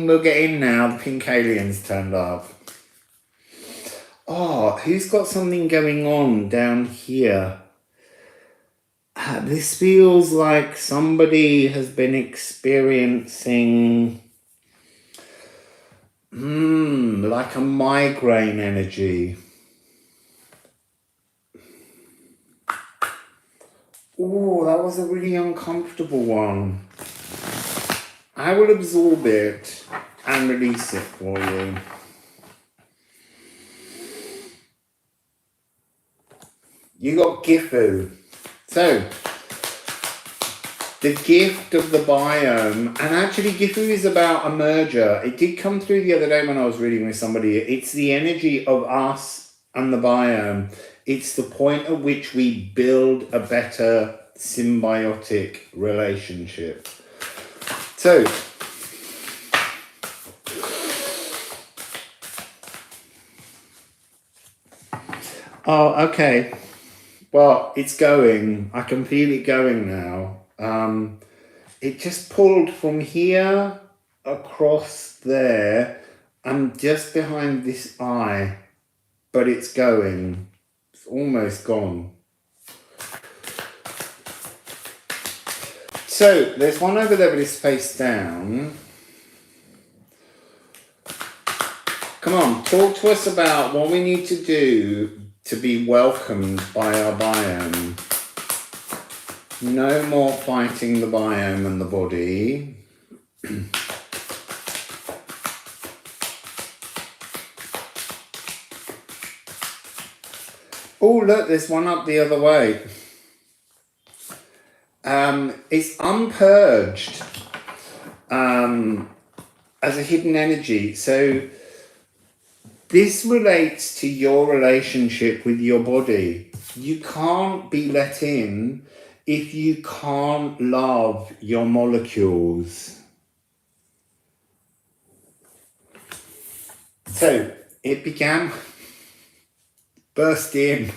we'll get in now. The pink alien's turned up. Oh, who's got something going on down here? This feels like somebody has been experiencing... like a migraine energy. Oh, that was a really uncomfortable one. I will absorb it and release it for you. You got Gifu. So, the gift of the biome, and actually Gifu is about a merger. It did come through the other day when I was reading with somebody. It's the energy of us and the biome. It's the point at which we build a better symbiotic relationship. So, oh, okay. Well, it's going. I can feel it going now. It just pulled from here across there and just behind this eye, but it's going. It's almost gone. So there's one over there, but it's face down. Come on, talk to us about what we need to do to be welcomed by our biome. No more fighting the biome and the body. Oh, look, there's one up the other way. It's unpurged as a hidden energy. So this relates to your relationship with your body. You can't be let in if you can't love your molecules. So it began, burst in.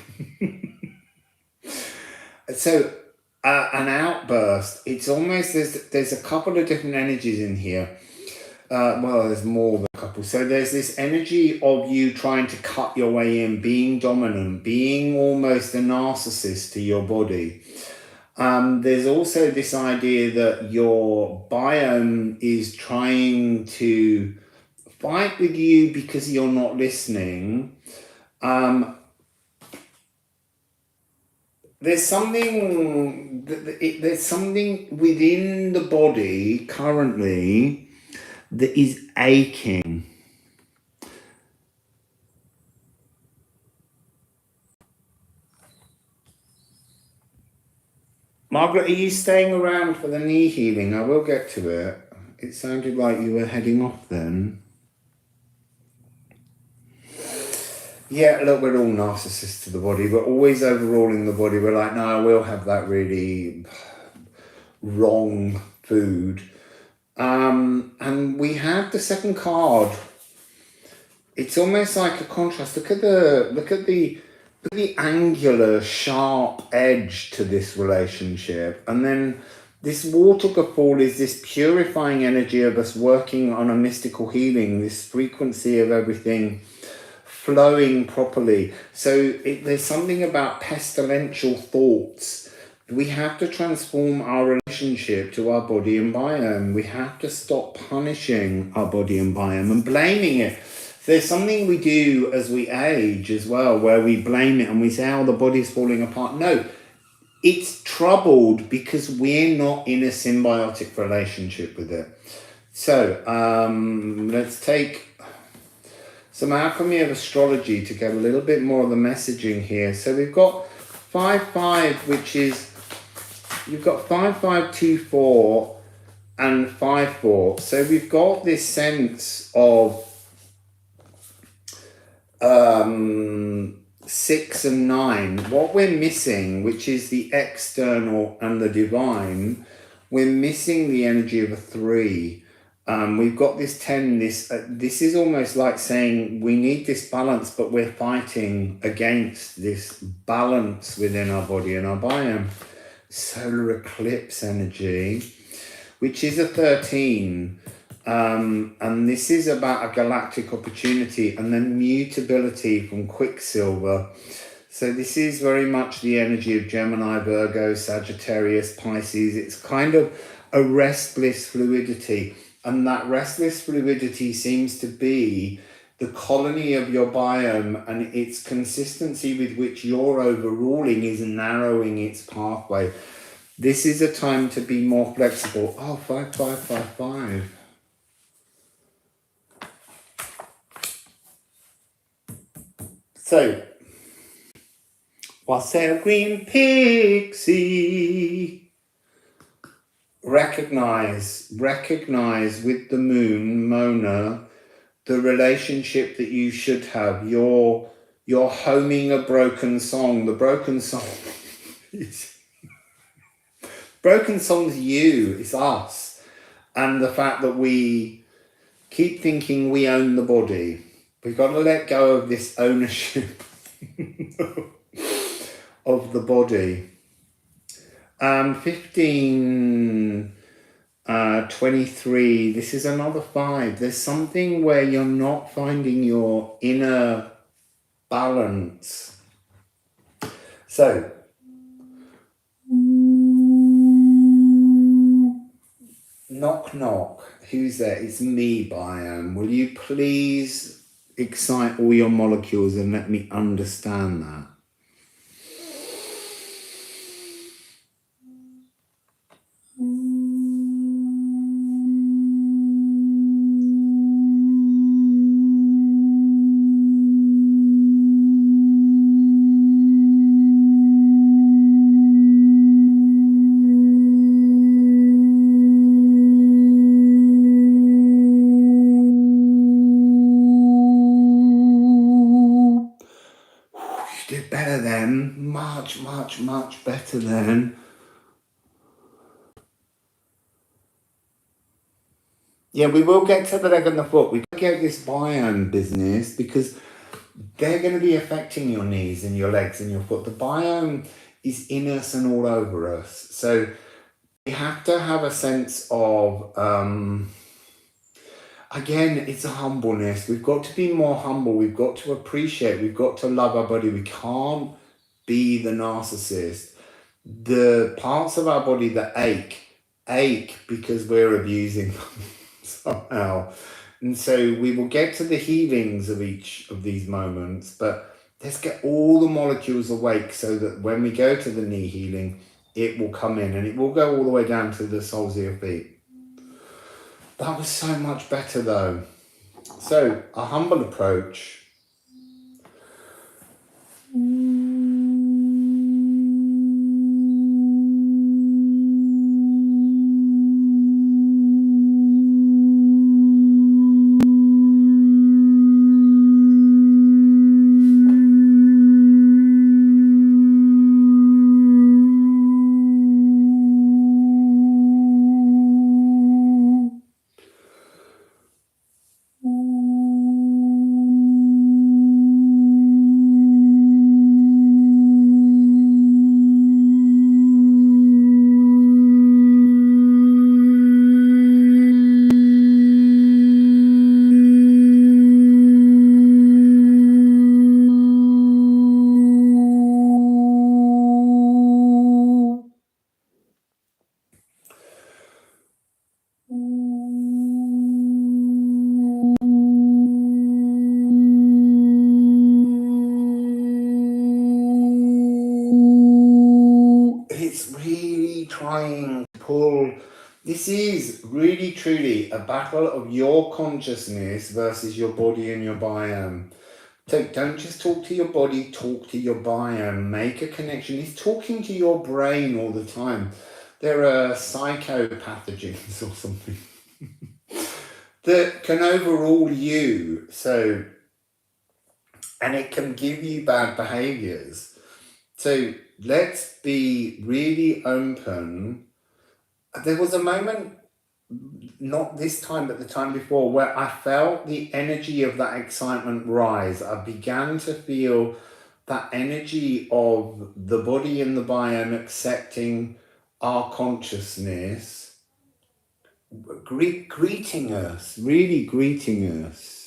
So an outburst. It's almost, there's a couple of different energies in here. Well, there's more than a couple. So there's this energy of you trying to cut your way in, being dominant, being almost a narcissist to your body. There's also this idea that your biome is trying to fight with you because you're not listening. There's something within the body currently that is aching. Margaret, are you staying around for the knee healing? I will get to it. It sounded like you were heading off then. Yeah, look, we're all narcissists to the body. We're always overruling the body. We're like, no, I will have that really wrong food. And we have the second card. It's almost like a contrast. Look at the angular, sharp edge to this relationship. And then this waterfall is this purifying energy of us working on a mystical healing, this frequency of everything flowing properly. So there's something about pestilential thoughts. We have to transform our relationship to our body and biome. We have to stop punishing our body and biome and blaming it. There's something we do as we age as well, where we blame it and we say, oh, the body's falling apart. No, it's troubled because we're not in a symbiotic relationship with it. So let's take some alchemy of astrology to get a little bit more of the messaging here. So we've got 5-5, which is, you've got 5-5-2-4 and 5-4. So we've got this sense of 6 and 9. What we're missing, which is the external and the divine, we're missing the energy of a 3. We've got this 10, this is almost like saying we need this balance, but we're fighting against this balance within our body and our biome. Solar eclipse energy, which is a 13. And this is about a galactic opportunity, and then mutability from Quicksilver. So this is very much the energy of Gemini, Virgo, Sagittarius, Pisces. It's kind of a restless fluidity. And that restless fluidity seems to be the colony of your biome, and its consistency with which your overruling is narrowing its pathway. This is a time to be more flexible. Oh, 5-5-5-5. So, Wassail Green Pixie. Recognize with the moon, Mona, the relationship that you should have. You're homing a broken song. The broken song is broken song's you, it's us. And the fact that we keep thinking we own the body. We've got to let go of this ownership of the body. 15, 23, this is another 5. There's something where you're not finding your inner balance. So, knock knock, who's there? It's me, biome. Will you please excite all your molecules and let me understand that? better then. Much, much, much better then. Yeah, we will get to the leg and the foot. We get this biome business because they're going to be affecting your knees and your legs and your foot. The biome is in us and all over us. So we have to have a sense of, again, it's a humbleness. We've got to be more humble. We've got to appreciate. We've got to love our body. We can't be the narcissist. The parts of our body that ache because we're abusing them somehow. And so we will get to the healings of each of these moments, but let's get all the molecules awake so that when we go to the knee healing, it will come in and it will go all the way down to the soles of your feet. That was so much better though. So a humble approach. It's really trying to pull. This is really truly a battle of your consciousness versus your body and your biome. So don't just talk to your body, talk to your biome, make a connection. It's talking to your brain all the time. There are psychopathogens or something that can overrule you. So, and it can give you bad behaviors. So let's be really open. There was a moment, not this time, but the time before, where I felt the energy of that excitement rise. I began to feel that energy of the body and the biome accepting our consciousness, greeting us, really greeting us.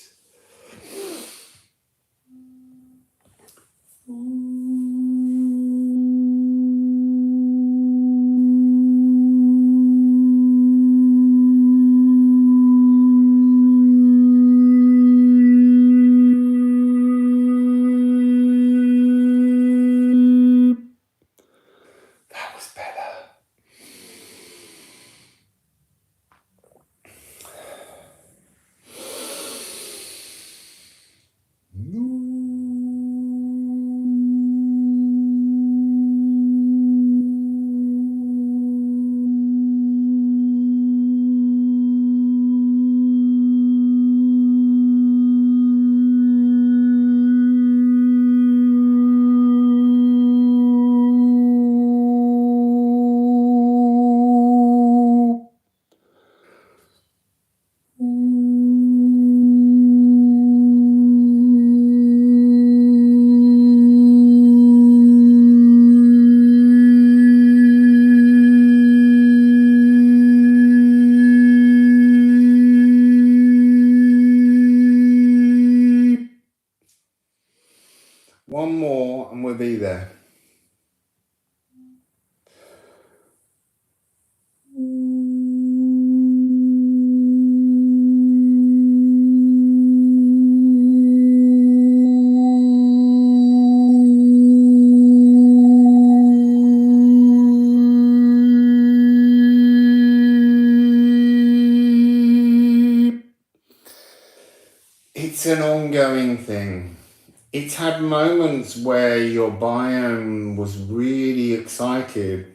One more and we'll be there. It's an ongoing thing. It's had moments where your biome was really excited,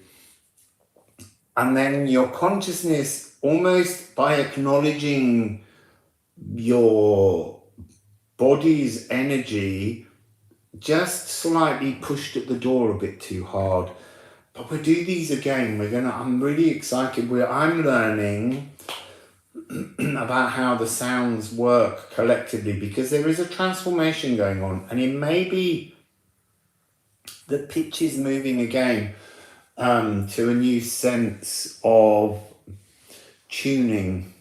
and then your consciousness, almost by acknowledging your body's energy, just slightly pushed at the door a bit too hard. But we'll do these again. I'm really excited. I'm learning about how the sounds work collectively, because there is a transformation going on, and it may be the pitch is moving again to a new sense of tuning.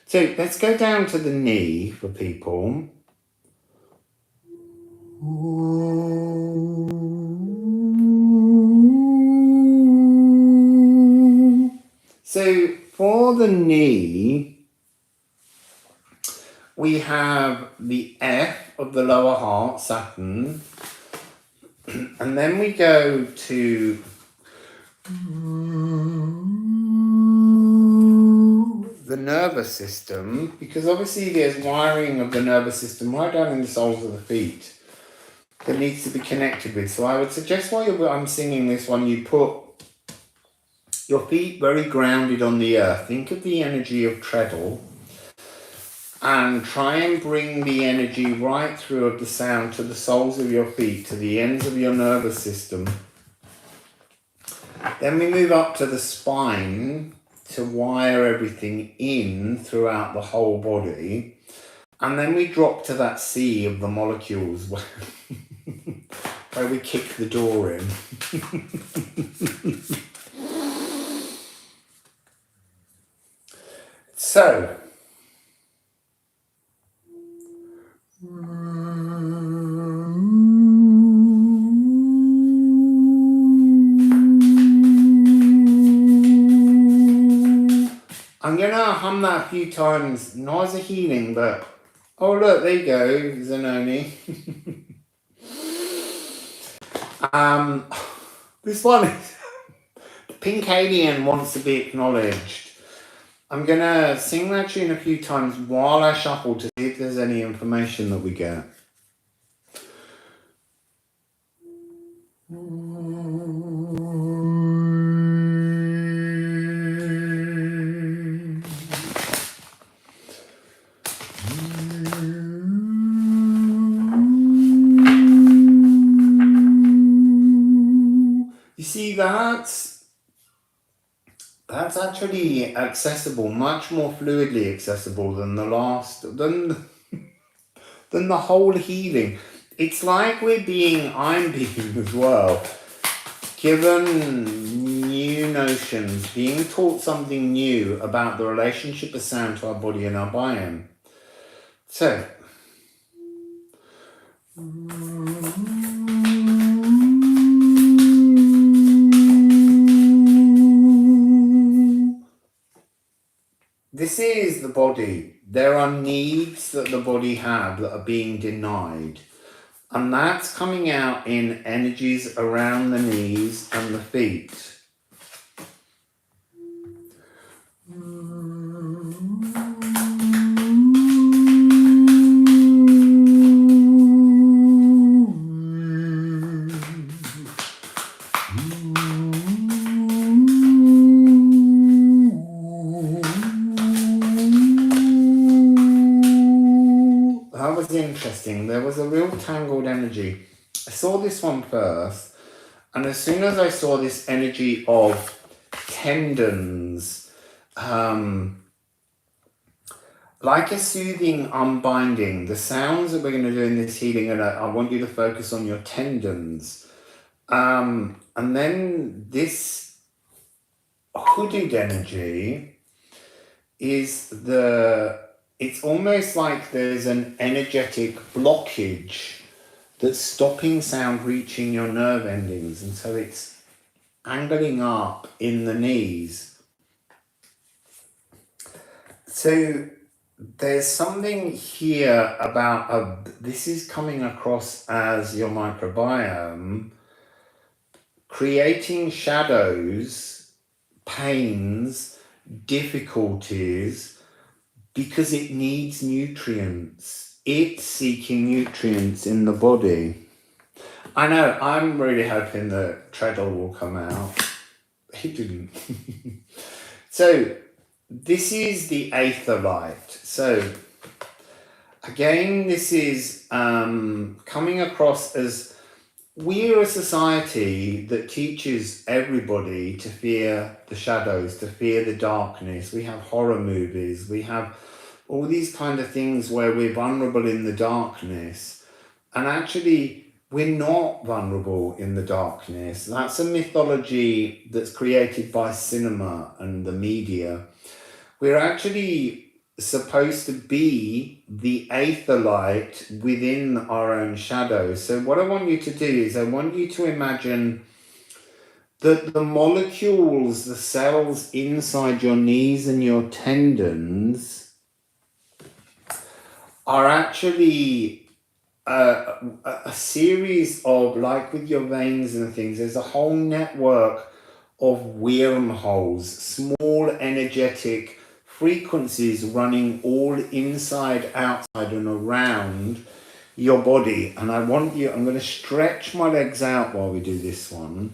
So let's go down to the knee for people. So for the knee, we have the F of the lower heart, Saturn, and then we go to the nervous system, because obviously there's wiring of the nervous system right down in the soles of the feet that needs to be connected with. So I would suggest while I'm singing this one, you put your feet very grounded on the earth. Think of the energy of treadle and try and bring the energy right through of the sound to the soles of your feet, to the ends of your nervous system. Then we move up to the spine to wire everything in throughout the whole body. And then we drop to that sea of the molecules where we kick the door in. So, I'm going to hum that a few times, not as a healing, but... Oh, look, there you go, Zanoni. This one is... The pink alien wants to be acknowledged. I'm going to sing that tune a few times while I shuffle to see if there's any information that we get. You see, that's actually accessible, much more fluidly accessible than the whole healing. It's like I'm being as well, given new notions, being taught something new about the relationship of sound to our body and our biome. So, this is the body. There are needs that the body has that are being denied. And that's coming out in energies around the knees and the feet. That was interesting. There was a real tangled energy. I saw this one first, and as soon as I saw this energy of tendons, like a soothing unbinding, the sounds that we're going to do in this healing, and I want you to focus on your tendons. And then this hooded energy is it's almost like there's an energetic blockage that's stopping sound reaching your nerve endings, and so it's angling up in the knees. So there's something here about this is coming across as your microbiome creating shadows, pains, difficulties, because it needs nutrients. It's seeking nutrients in the body. I know, I'm really hoping that treadle will come out. He didn't. So, this is the aether light. So, again, this is coming across as we're a society that teaches everybody to fear the shadows, to fear the darkness. We have horror movies, we have all these kind of things where we're vulnerable in the darkness. And actually, we're not vulnerable in the darkness. That's a mythology that's created by cinema and the media. We're actually supposed to be the aether light within our own shadows. So what I want you to do is I want you to imagine that the molecules, the cells inside your knees and your tendons are actually a series of, like with your veins and things, there's a whole network of wormholes, small energetic frequencies running all inside, outside, and around your body. And I'm going to stretch my legs out while we do this one.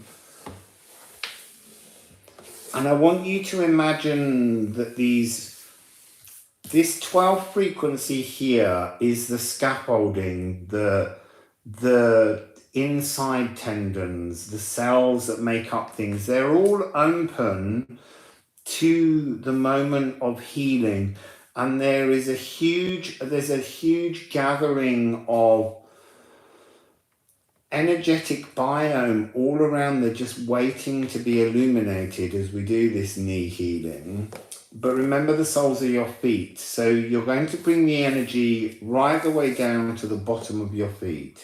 And I want you to imagine that this 12th frequency here is the scaffolding, the inside tendons, the cells that make up things. They're all open to the moment of healing. And there's a huge gathering of energetic biome all around. They're just waiting to be illuminated as we do this knee healing. But remember, the soles of your feet. So you're going to bring the energy right the way down to the bottom of your feet.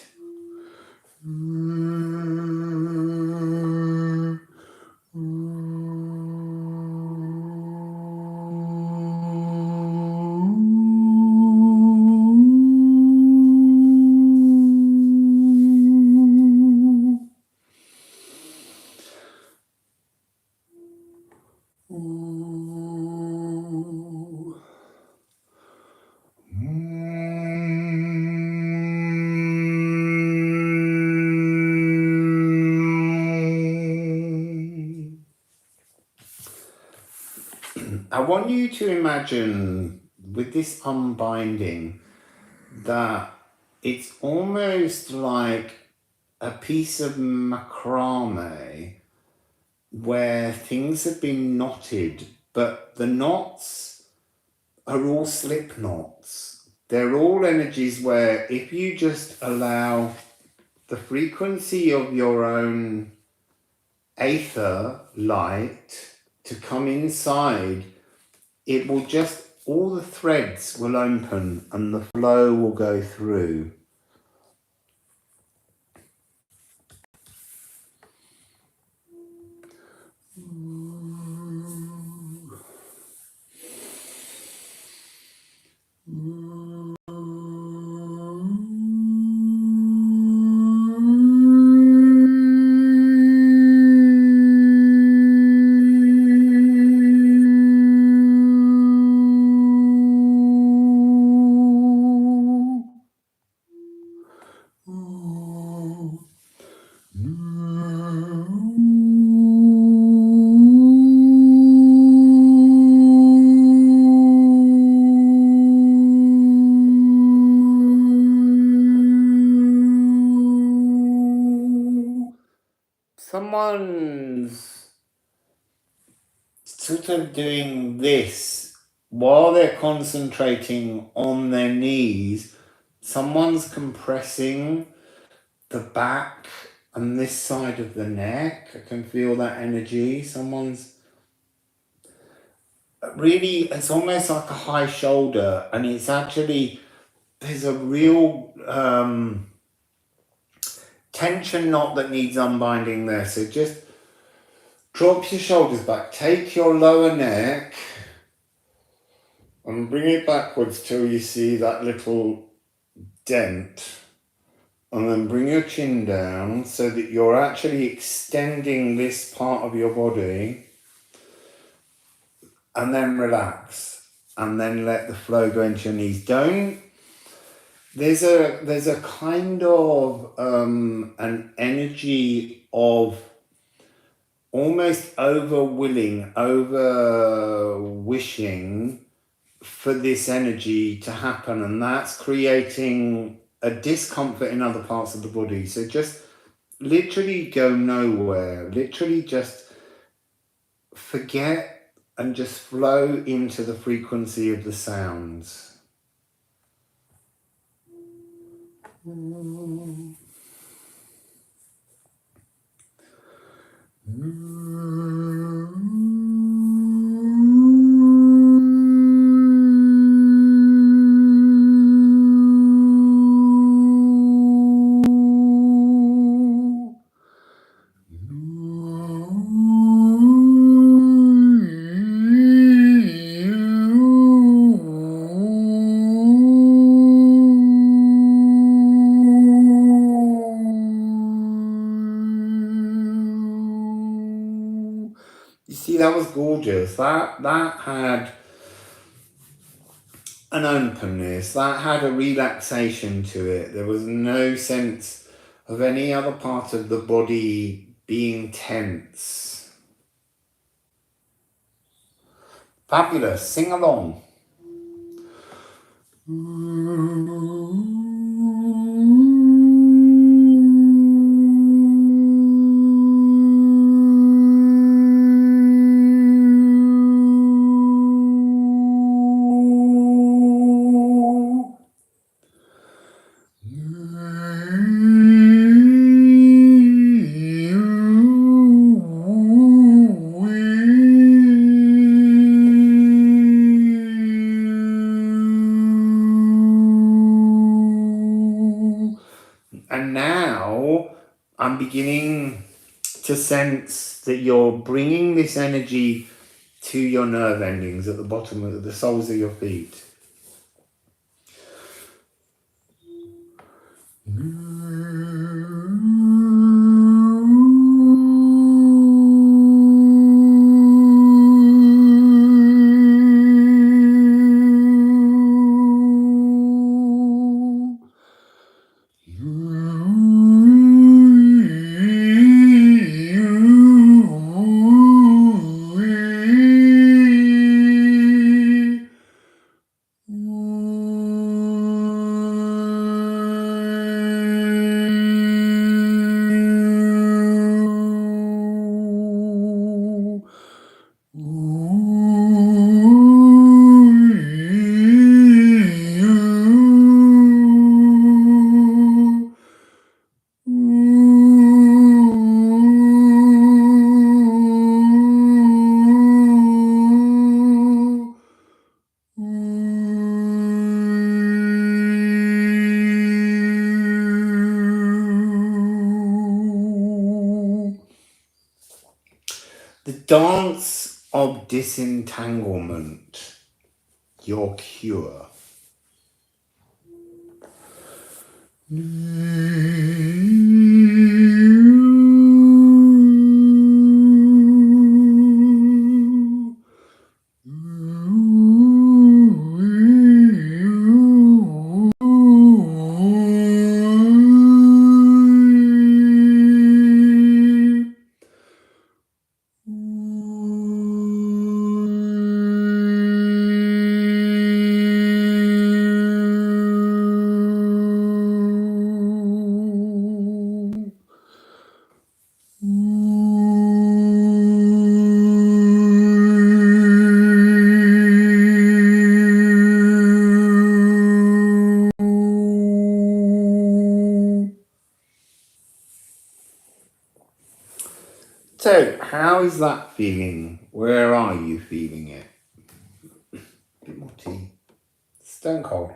I want you to imagine with this unbinding that it's almost like a piece of macrame where things have been knotted, but the knots are all slip knots. They're all energies where if you just allow the frequency of your own aether light to come inside, it will just, all the threads will open and the flow will go through. Someone's sort of doing this while they're concentrating on their knees. Someone's compressing the back and this side of the neck. I can feel that energy. Someone's really, it's almost like a high shoulder, and it's actually, there's a real tension knot that needs unbinding there. So just drop your shoulders back, take your lower neck and bring it backwards till you see that little dent, and then bring your chin down so that you're actually extending this part of your body, and then relax, and then let the flow go into your knees. There's a kind of an energy of almost over wishing for this energy to happen, and that's creating a discomfort in other parts of the body. So just literally go nowhere, literally just forget and just flow into the frequency of the sounds. You see, that was gorgeous. That had an openness, that had a relaxation to it. There was no sense of any other part of the body being tense. Fabulous. Sing along. And now I'm beginning to sense that you're bringing this energy to your nerve endings at the bottom of the soles of your feet. The dance of disentanglement, your cure. So, how is that feeling? Where are you feeling it? A bit more tea. Stone cold.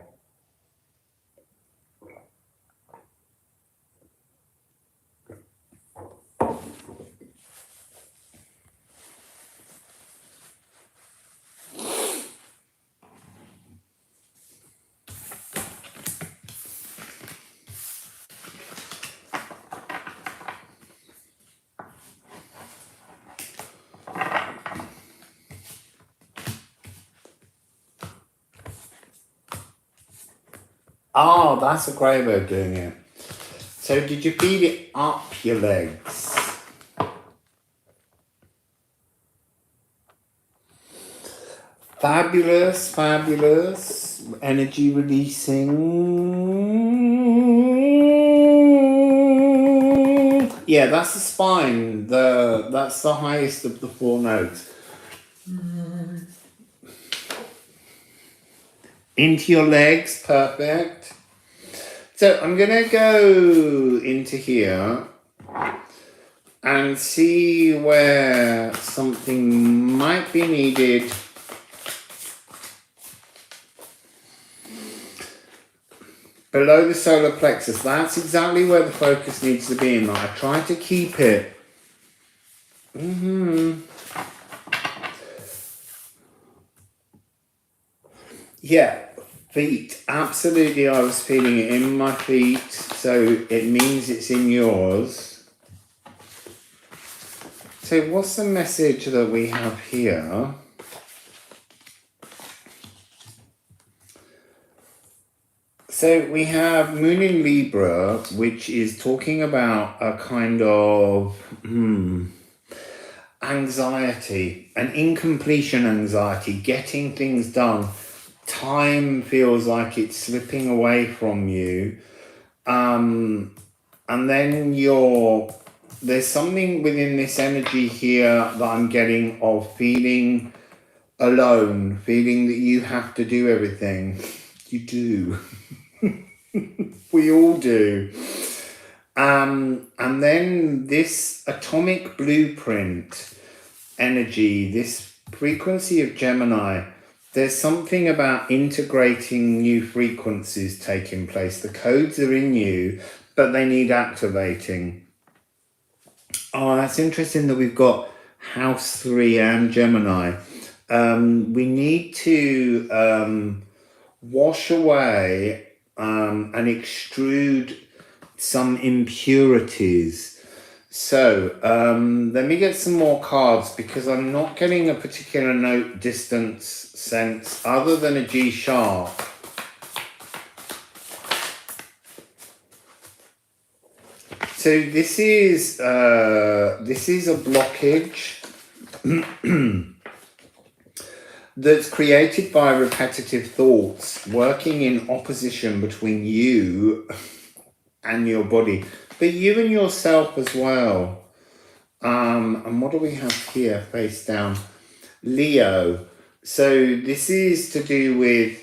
Oh, that's a great way of doing it. So did you feel it up your legs? Fabulous, fabulous. Energy releasing. Yeah, that's the spine. That's the highest of the 4 notes. Into your legs, perfect. So I'm gonna go into here and see where something might be needed. Below the solar plexus, that's exactly where the focus needs to be, and I try to keep it. Yeah, feet, absolutely, I was feeling it in my feet, so it means it's in yours. So what's the message that we have here? So we have Moon in Libra, which is talking about a kind of anxiety, an incompletion anxiety, getting things done. Time feels like it's slipping away from you. And then there's something within this energy here that I'm getting of feeling alone, feeling that you have to do everything. You do. We all do. And then this atomic blueprint energy, this frequency of Gemini, there's something about integrating new frequencies taking place. The codes are in you, but they need activating. Oh, that's interesting that we've got House 3 and Gemini. We need to wash away and extrude some impurities. So let me get some more cards, because I'm not getting a particular note distance sense other than a G sharp. So this is a blockage that's created by repetitive thoughts working in opposition between you and your body, but you and yourself as well. And what do we have here face down? Leo. So this is to do with,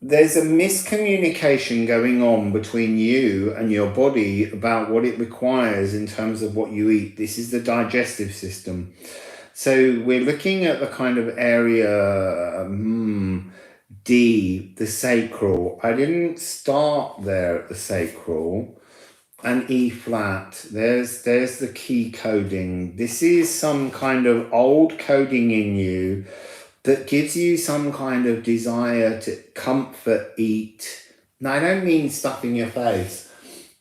there's a miscommunication going on between you and your body about what it requires in terms of what you eat. This is the digestive system. So we're looking at the kind of area D, the sacral. I didn't start there at the sacral. And E flat, there's the key coding. This is some kind of old coding in you that gives you some kind of desire to comfort eat. Now, I don't mean stuffing your face.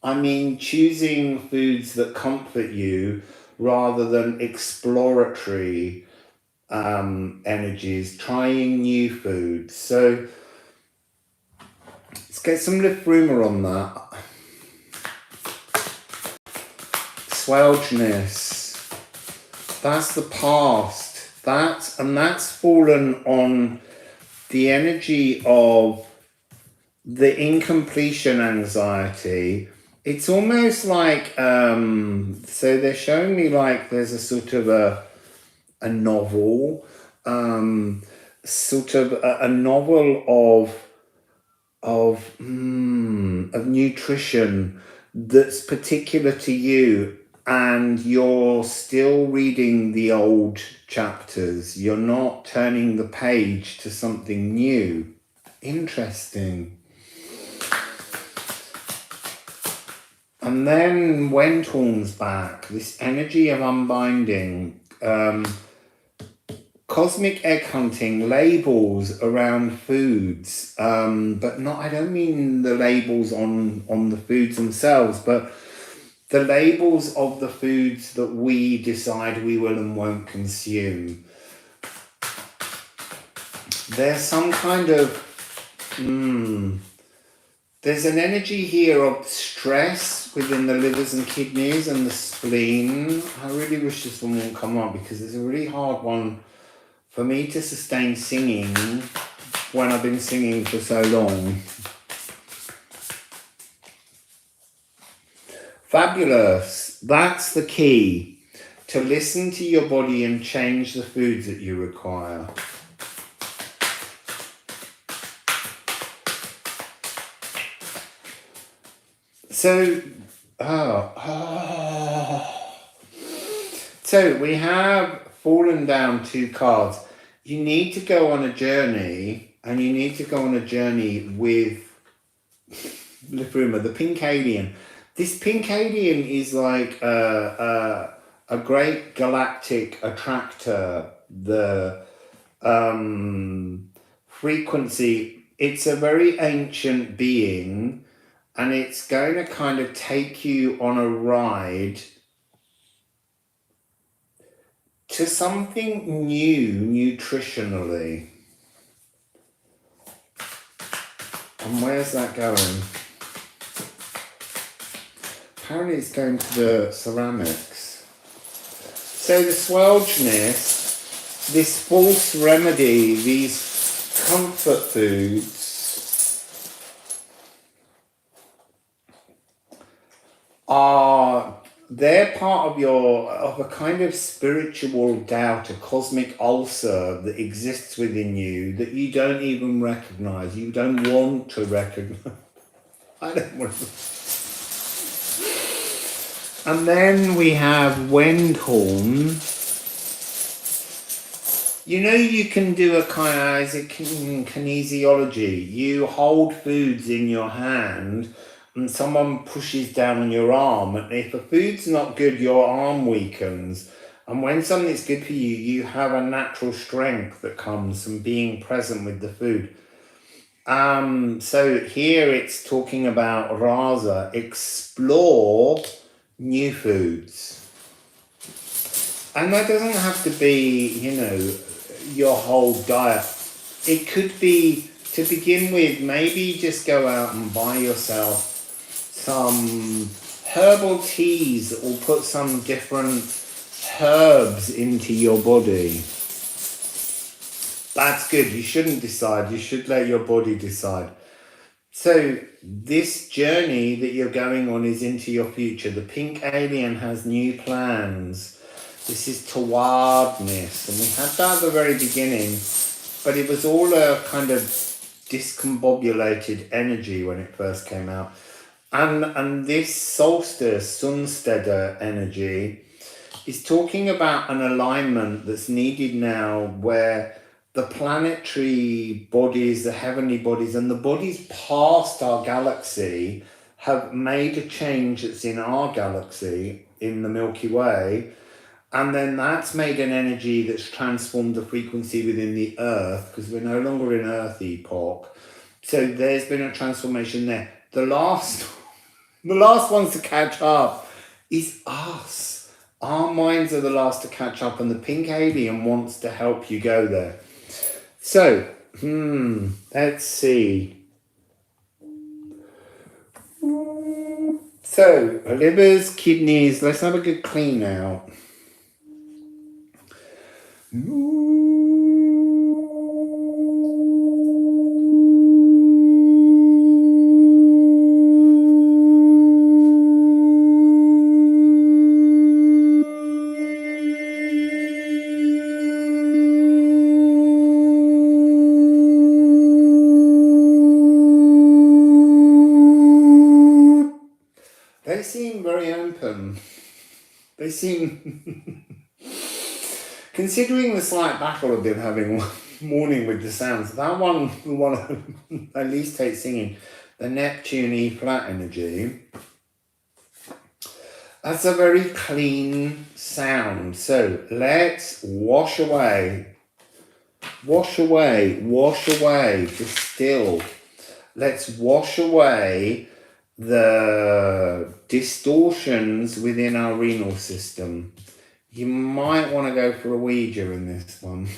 I mean choosing foods that comfort you rather than exploratory energies, trying new foods. So let's get some Liffruma on that. Swelgeness, that's the past. That's fallen on the energy of the incompletion anxiety. It's almost like so they're showing me like there's a sort of a novel, sort of a novel of nutrition that's particular to you, and you're still reading the old chapters. You're not turning the page to something new. Interesting. And then Wentorn's back, this energy of unbinding, cosmic egg hunting, labels around foods, but not, I don't mean the labels on the foods themselves, but the labels of the foods that we decide we will and won't consume. There's some kind of, there's an energy here of stress within the livers and kidneys and the spleen. I really wish this one wouldn't come up because it's a really hard one for me to sustain singing when I've been singing for so long. Fabulous. That's the key. To listen to your body and change the foods that you require. So, so we have fallen down 2 cards. You need to go on a journey, and you need to go on a journey with Liffruma, the pink alien. This pink alien is like a great galactic attractor. The frequency, it's a very ancient being, and it's going to kind of take you on a ride to something new nutritionally. And where's that going? Apparently it's going to the ceramics. So the swelgeness, this false remedy, these comfort foods, they're part of a kind of spiritual doubt, a cosmic ulcer that exists within you that you don't even recognize. You don't want to recognize. I don't want to. And then we have Wendhorn. You know, you can do a kind of kinesiology. You hold foods in your hand and someone pushes down on your arm, and if the food's not good, your arm weakens. And when something's good for you, you have a natural strength that comes from being present with the food. So here it's talking about Rasa, explore new foods. And that doesn't have to be, you know, your whole diet. It could be, to begin with, maybe just go out and buy yourself some herbal teas or put some different herbs into your body. That's good. You shouldn't decide. You should let your body decide. So this journey that you're going on is into your future. The pink alien has new plans. This is towardness. And we had that at the very beginning, but it was all a kind of discombobulated energy when it first came out. And this solstice, Sunsteder energy, is talking about an alignment that's needed now where the planetary bodies, the heavenly bodies, and the bodies past our galaxy have made a change that's in our galaxy, in the Milky Way. And then that's made an energy that's transformed the frequency within the Earth, because we're no longer in Earth epoch. So there's been a transformation there. The last ones to catch up is us. Our minds are the last to catch up, and the pink alien wants to help you go there. So, let's see. So, livers, kidneys, let's have a good clean out. They seem very open. They seem... Considering the slight battle I've been having one morning with the sounds, that one at least take singing, the Neptune E flat energy, that's a very clean sound. So let's wash away, distill. Let's wash away the distortions within our renal system. You might want to go for a Ouija in this one.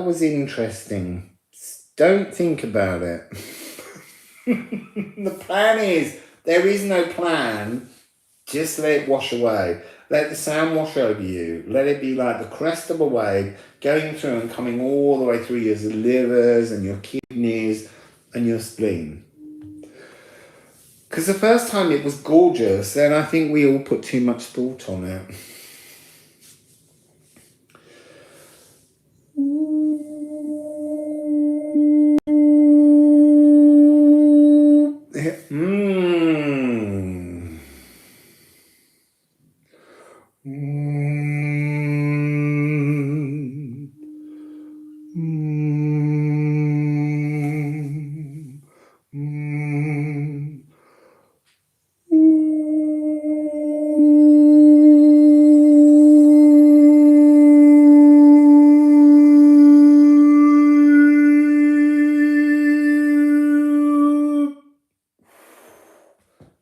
was interesting. Don't think about it. The plan is, there is no plan. Just let it wash away. Let the sound wash over you. Let it be like the crest of a wave going through and coming all the way through your livers and your kidneys and your spleen. Because the first time it was gorgeous, then I think we all put too much thought on it.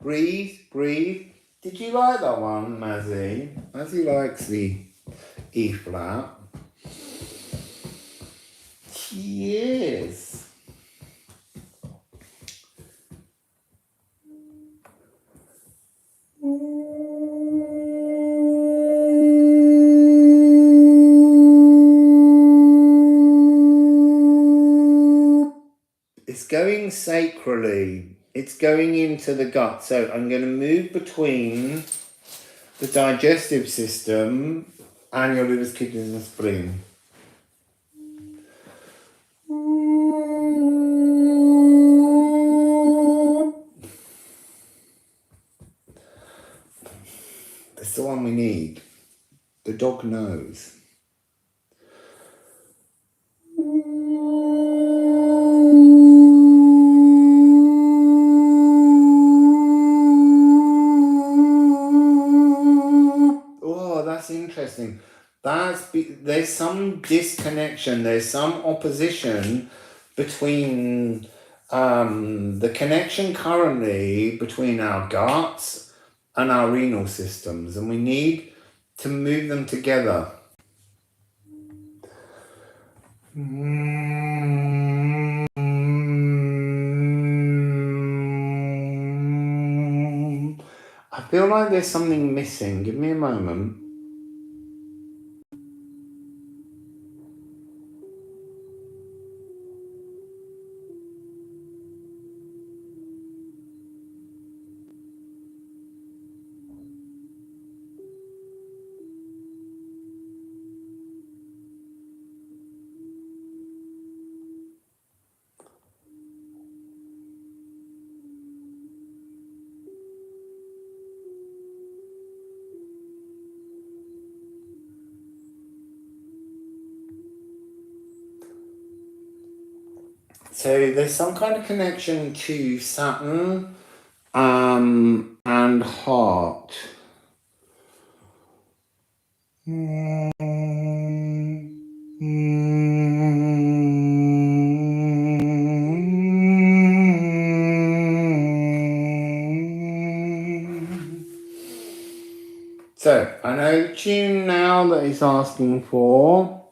Breathe, breathe. Did you like that one, Mazzy? Mazzy likes the E flat. Yes. It's going sacrally. It's going into the gut. So I'm going to move between the digestive system and your livers, kidneys and spleen. That's the one we need. The dog knows. Interesting. There's some disconnection, there's some opposition between the connection currently between our guts and our renal systems, and we need to move them together. I feel like there's something missing. Give me a moment. So there's some kind of connection to Saturn and heart. So I know the tune now that he's asking for.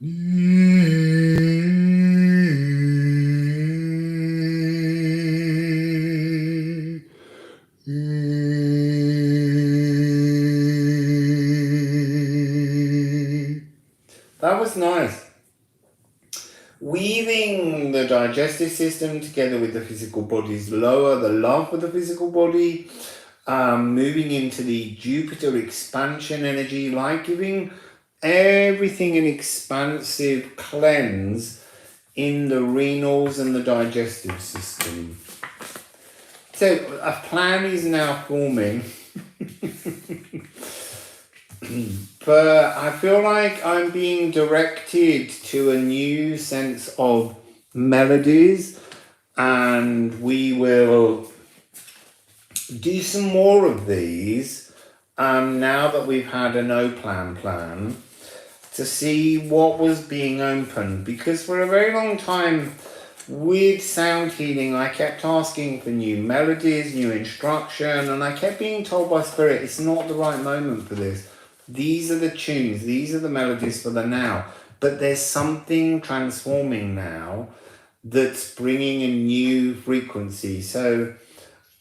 That was nice. Weaving the digestive system together with the physical body's lower, the love for the physical body, moving into the Jupiter expansion energy, like giving everything an expansive cleanse in the renals and the digestive system. So a plan is now forming. But I feel like I'm being directed to a new sense of melodies, and we will do some more of these now that we've had a no plan to see what was being opened, because for a very long time with sound healing I kept asking for new melodies, new instruction, and I kept being told by spirit it's not the right moment for this. These are the tunes, these are the melodies for the now, but there's something transforming now that's bringing a new frequency. So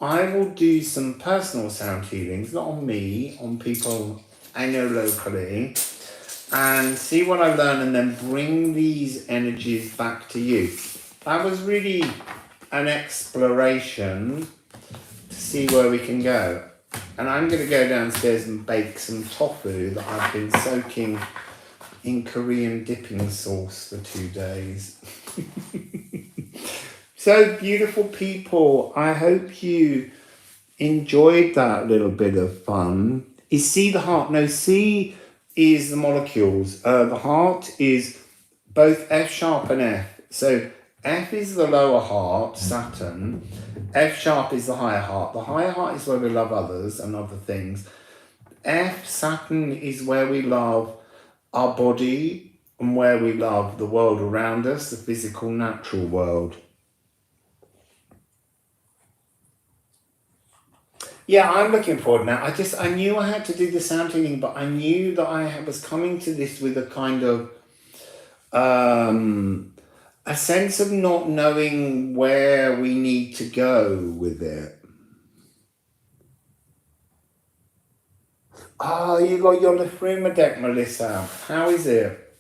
I will do some personal sound healings, not on me, on people I know locally, and see what I learn and then bring these energies back to you. That was really an exploration to see where we can go. And I'm going to go downstairs and bake some tofu that I've been soaking in Korean dipping sauce for 2 days. So beautiful people, I hope you enjoyed that little bit of fun. Is C the heart? No, C is the molecules. The heart is both F sharp and F. So F is the lower heart, Saturn. F sharp is the higher heart. The higher heart is where we love others and other things. F, Saturn, is where we love our body and where we love the world around us, the physical, natural world. Yeah, I'm looking forward now. I knew I had to do the sound healing, but I knew that I was coming to this with a kind of a sense of not knowing where we need to go with it. Oh, you got your Liffruma deck, Melissa. How is it?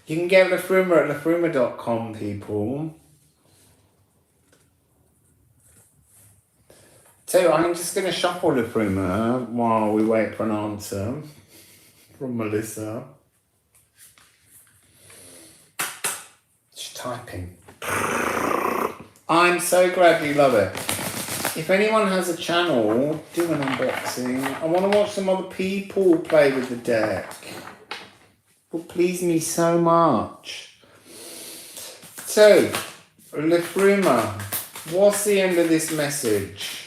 You can get Liffruma at liffruma.com, people. So I'm just going to shuffle Liffruma while we wait for an answer from Melissa. She's typing. I'm so glad you love it. If anyone has a channel, do an unboxing. I want to watch some other people play with the deck. It will please me so much. So, Liffruma, what's the end of this message?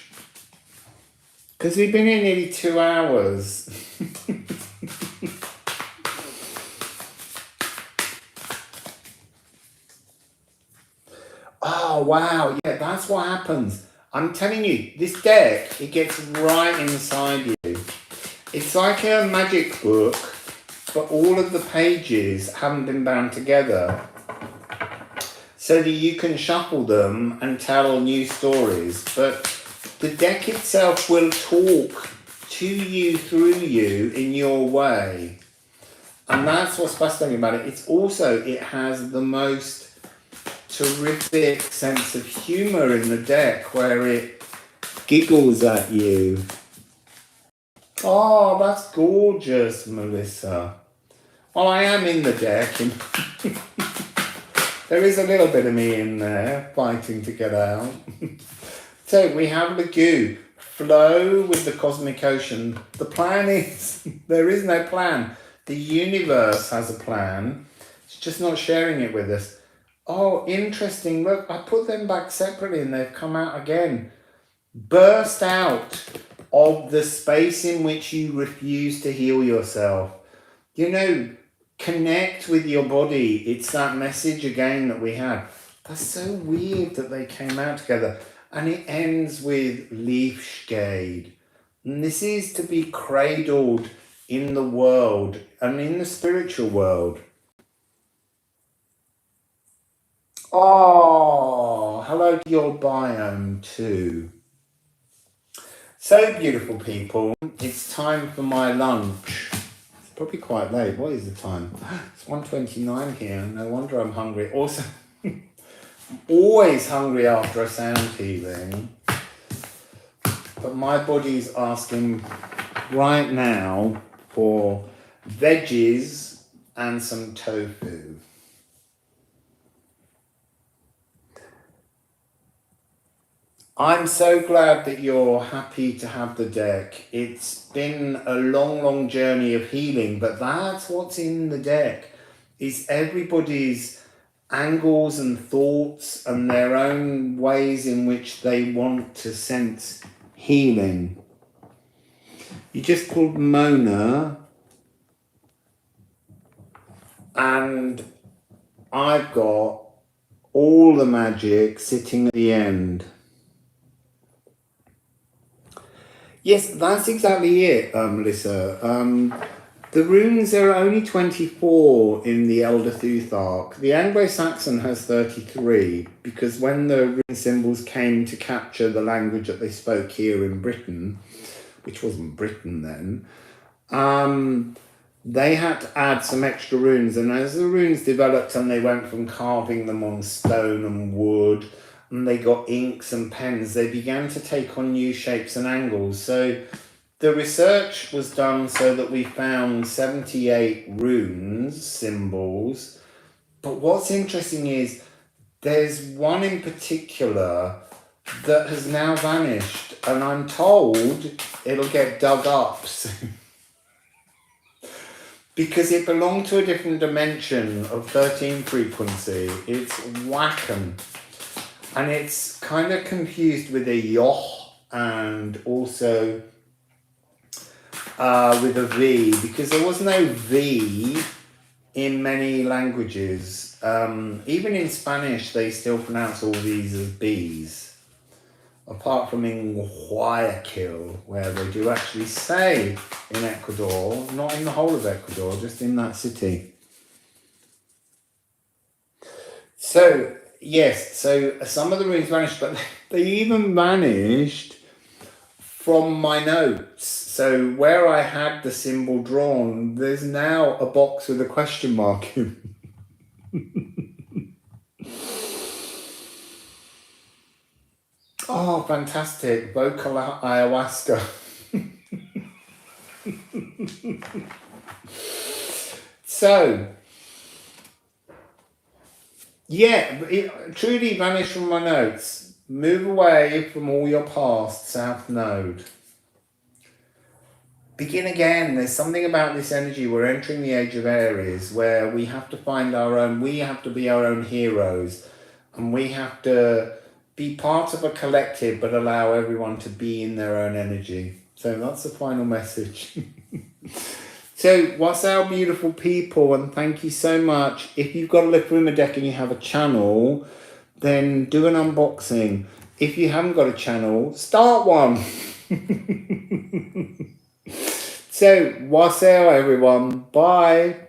Because we've been here nearly 2 hours. Oh, wow. Yeah, that's what happens. I'm telling you, this deck, it gets right inside you. It's like a magic book, but all of the pages haven't been bound together, so that you can shuffle them and tell new stories. But the deck itself will talk to you, through you, in your way. And that's what's fascinating about it. It's also, it has the most terrific sense of humour in the deck, where it giggles at you. Oh, that's gorgeous, Melissa. Well, I am in the deck. And there is a little bit of me in there, fighting to get out. So we have the goo. Flow with the cosmic ocean. The plan is, there is no plan. The universe has a plan. It's just not sharing it with us. Oh, interesting. Look, I put them back separately and they've come out again. Burst out of the space in which you refuse to heal yourself. You know, connect with your body. It's that message again that we had. That's so weird that they came out together. And it ends with leaf shade. And this is to be cradled in the world and in the spiritual world. Oh, hello to your biome too. So, beautiful people, it's time for my lunch. It's probably quite late. What is the time? It's 1:29 here. No wonder I'm hungry. Also, always hungry after a sound healing. But my body's asking right now for veggies and some tofu. I'm so glad that you're happy to have the deck. It's been a long, long journey of healing, but that's what's in the deck, is everybody's angles and thoughts and their own ways in which they want to sense healing. You just called Mona, and I've got all the magic sitting at the end. Yes, that's exactly it, Melissa. The runes, there are only 24 in the Elder Thuthark. The Anglo-Saxon has 33, because when the rune symbols came to capture the language that they spoke here in Britain, which wasn't Britain then, they had to add some extra runes. And as the runes developed and they went from carving them on stone and wood, and they got inks and pens, they began to take on new shapes and angles. So the research was done so that we found 78 runes, symbols. But what's interesting is there's one in particular that has now vanished, and I'm told it'll get dug up soon. Because it belonged to a different dimension of 13 frequency. It's Wacom. And it's kind of confused with a yoh and also with a V, because there was no V in many languages. Even in Spanish, they still pronounce all these as B's. Apart from in Guayaquil, where they do actually say in Ecuador, not in the whole of Ecuador, just in that city. So, yes, so some of the runes vanished, but they even vanished from my notes. So where I had the symbol drawn, there's now a box with a question mark in. Oh, fantastic. Vocal ayahuasca. So, yeah, it truly vanished from my notes. Move away from all your past, South Node. Begin again. There's something about this energy. We're entering the age of Aries, where we have to find our own, we have to be our own heroes, and we have to be part of a collective, but allow everyone to be in their own energy. So that's the final message. So, Wassail Beautiful People, and thank you so much. If you've got a Liffruma deck and you have a channel, then do an unboxing. If you haven't got a channel, start one. So, wassail everyone. Bye.